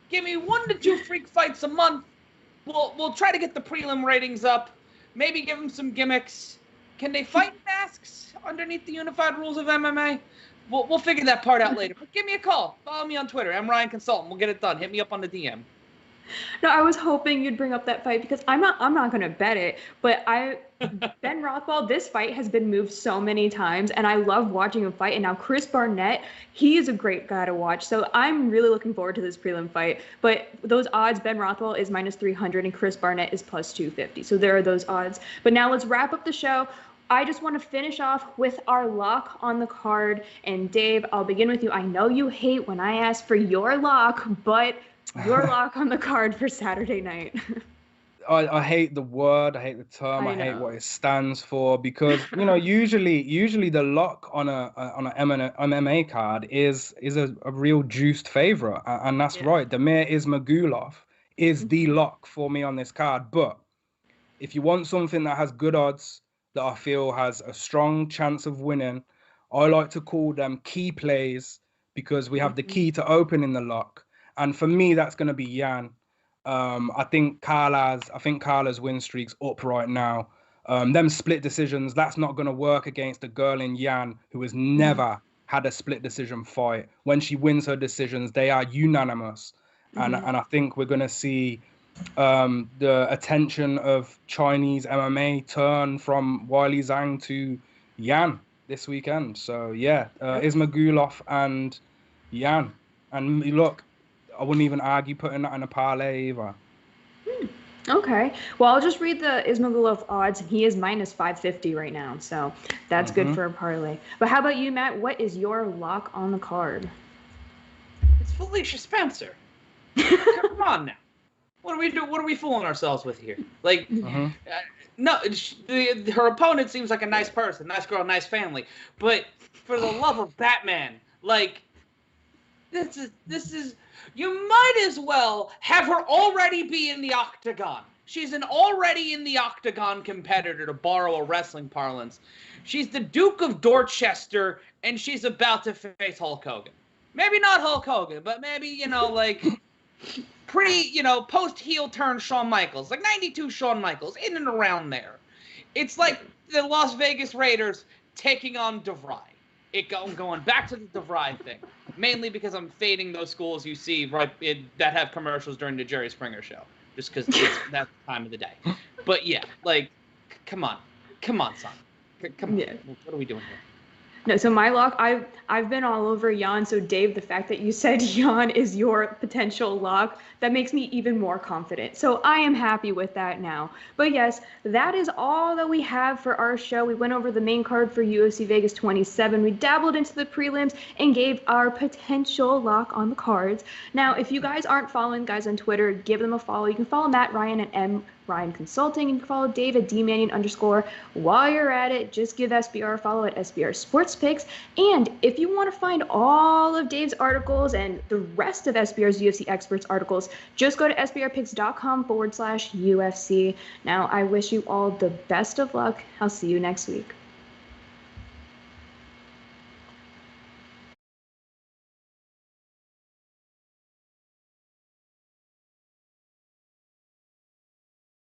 give me 1 to 2 freak fights a month. We'll try to get the prelim ratings up. Maybe give them some gimmicks. Can they fight in masks underneath the unified rules of MMA? We'll figure that part out later. But give me a call. Follow me on Twitter. I'm Ryan Consultant. We'll get it done. Hit me up on the DM. No, I was hoping you'd bring up that fight because I'm not going to bet it, but Ben Rothwell, this fight has been moved so many times and I love watching him fight. And now Chris Barnett, he is a great guy to watch. So I'm really looking forward to this prelim fight, but those odds, Ben Rothwell is -300 and Chris Barnett is +250. So there are those odds, but now let's wrap up the show. I just want to finish off with our lock on the card. And Dave, I'll begin with you. I know you hate when I ask for your lock, but your lock on the card for Saturday night. I hate the word, I hate the term, I hate what it stands for, because usually the lock on a MMA card is a real juiced favorite, and that's right. Damir Ismagulov is the lock for me on this card. But if you want something that has good odds, that I feel has a strong chance of winning, I like to call them key plays, because we have the key to opening the lock, and for me that's going to be Yan. I think Carla's win streak's up right now. Them split decisions, that's not going to work against a girl in Yan who has never had a split decision fight. When she wins her decisions, they are unanimous. And I think we're going to see the attention of Chinese MMA turn from Weili Zhang to Yan this weekend. So yeah, Ismagulov and Yan. And look, I wouldn't even argue putting that in a parlay either. Okay. Well, I'll just read the Ismagulov odds, and he is minus 550 right now. So that's good for a parlay. But how about you, Matt? What is your lock on the card? It's Felicia Spencer. Come on now. What are we doing? What are we fooling ourselves with here? Like, no, her opponent seems like a nice person, nice girl, nice family. But for the love of Batman, like, this is. You might as well have her already be in the octagon. She's an already in the octagon competitor, to borrow a wrestling parlance. She's the Duke of Dorchester, and she's about to face Hulk Hogan. Maybe not Hulk Hogan, but maybe, like, post-heel turn Shawn Michaels. Like 92 Shawn Michaels, in and around there. It's like the Las Vegas Raiders taking on DeVry. Going back to the DeVry thing, mainly because I'm fading those schools you see that have commercials during the Jerry Springer show, just because it's that time of the day. But yeah, like, come on, son, come on. What are we doing here? No, so my lock, I've been all over Yan. So Dave, the fact that you said Yan is your potential lock, that makes me even more confident. So I am happy with that now. But yes, that is all that we have for our show. We went over the main card for UFC Vegas 27. We dabbled into the prelims and gave our potential lock on the cards. Now, if you guys aren't following guys on Twitter, give them a follow. You can follow Matt Ryan at Ryan Consulting. You can follow Dave at _. While you're at it, just give SBR a follow at SBR Sports Picks. And if you want to find all of Dave's articles and the rest of SBR's UFC Experts articles, just go to sbrpicks.com /UFC. Now, I wish you all the best of luck. I'll see you next week.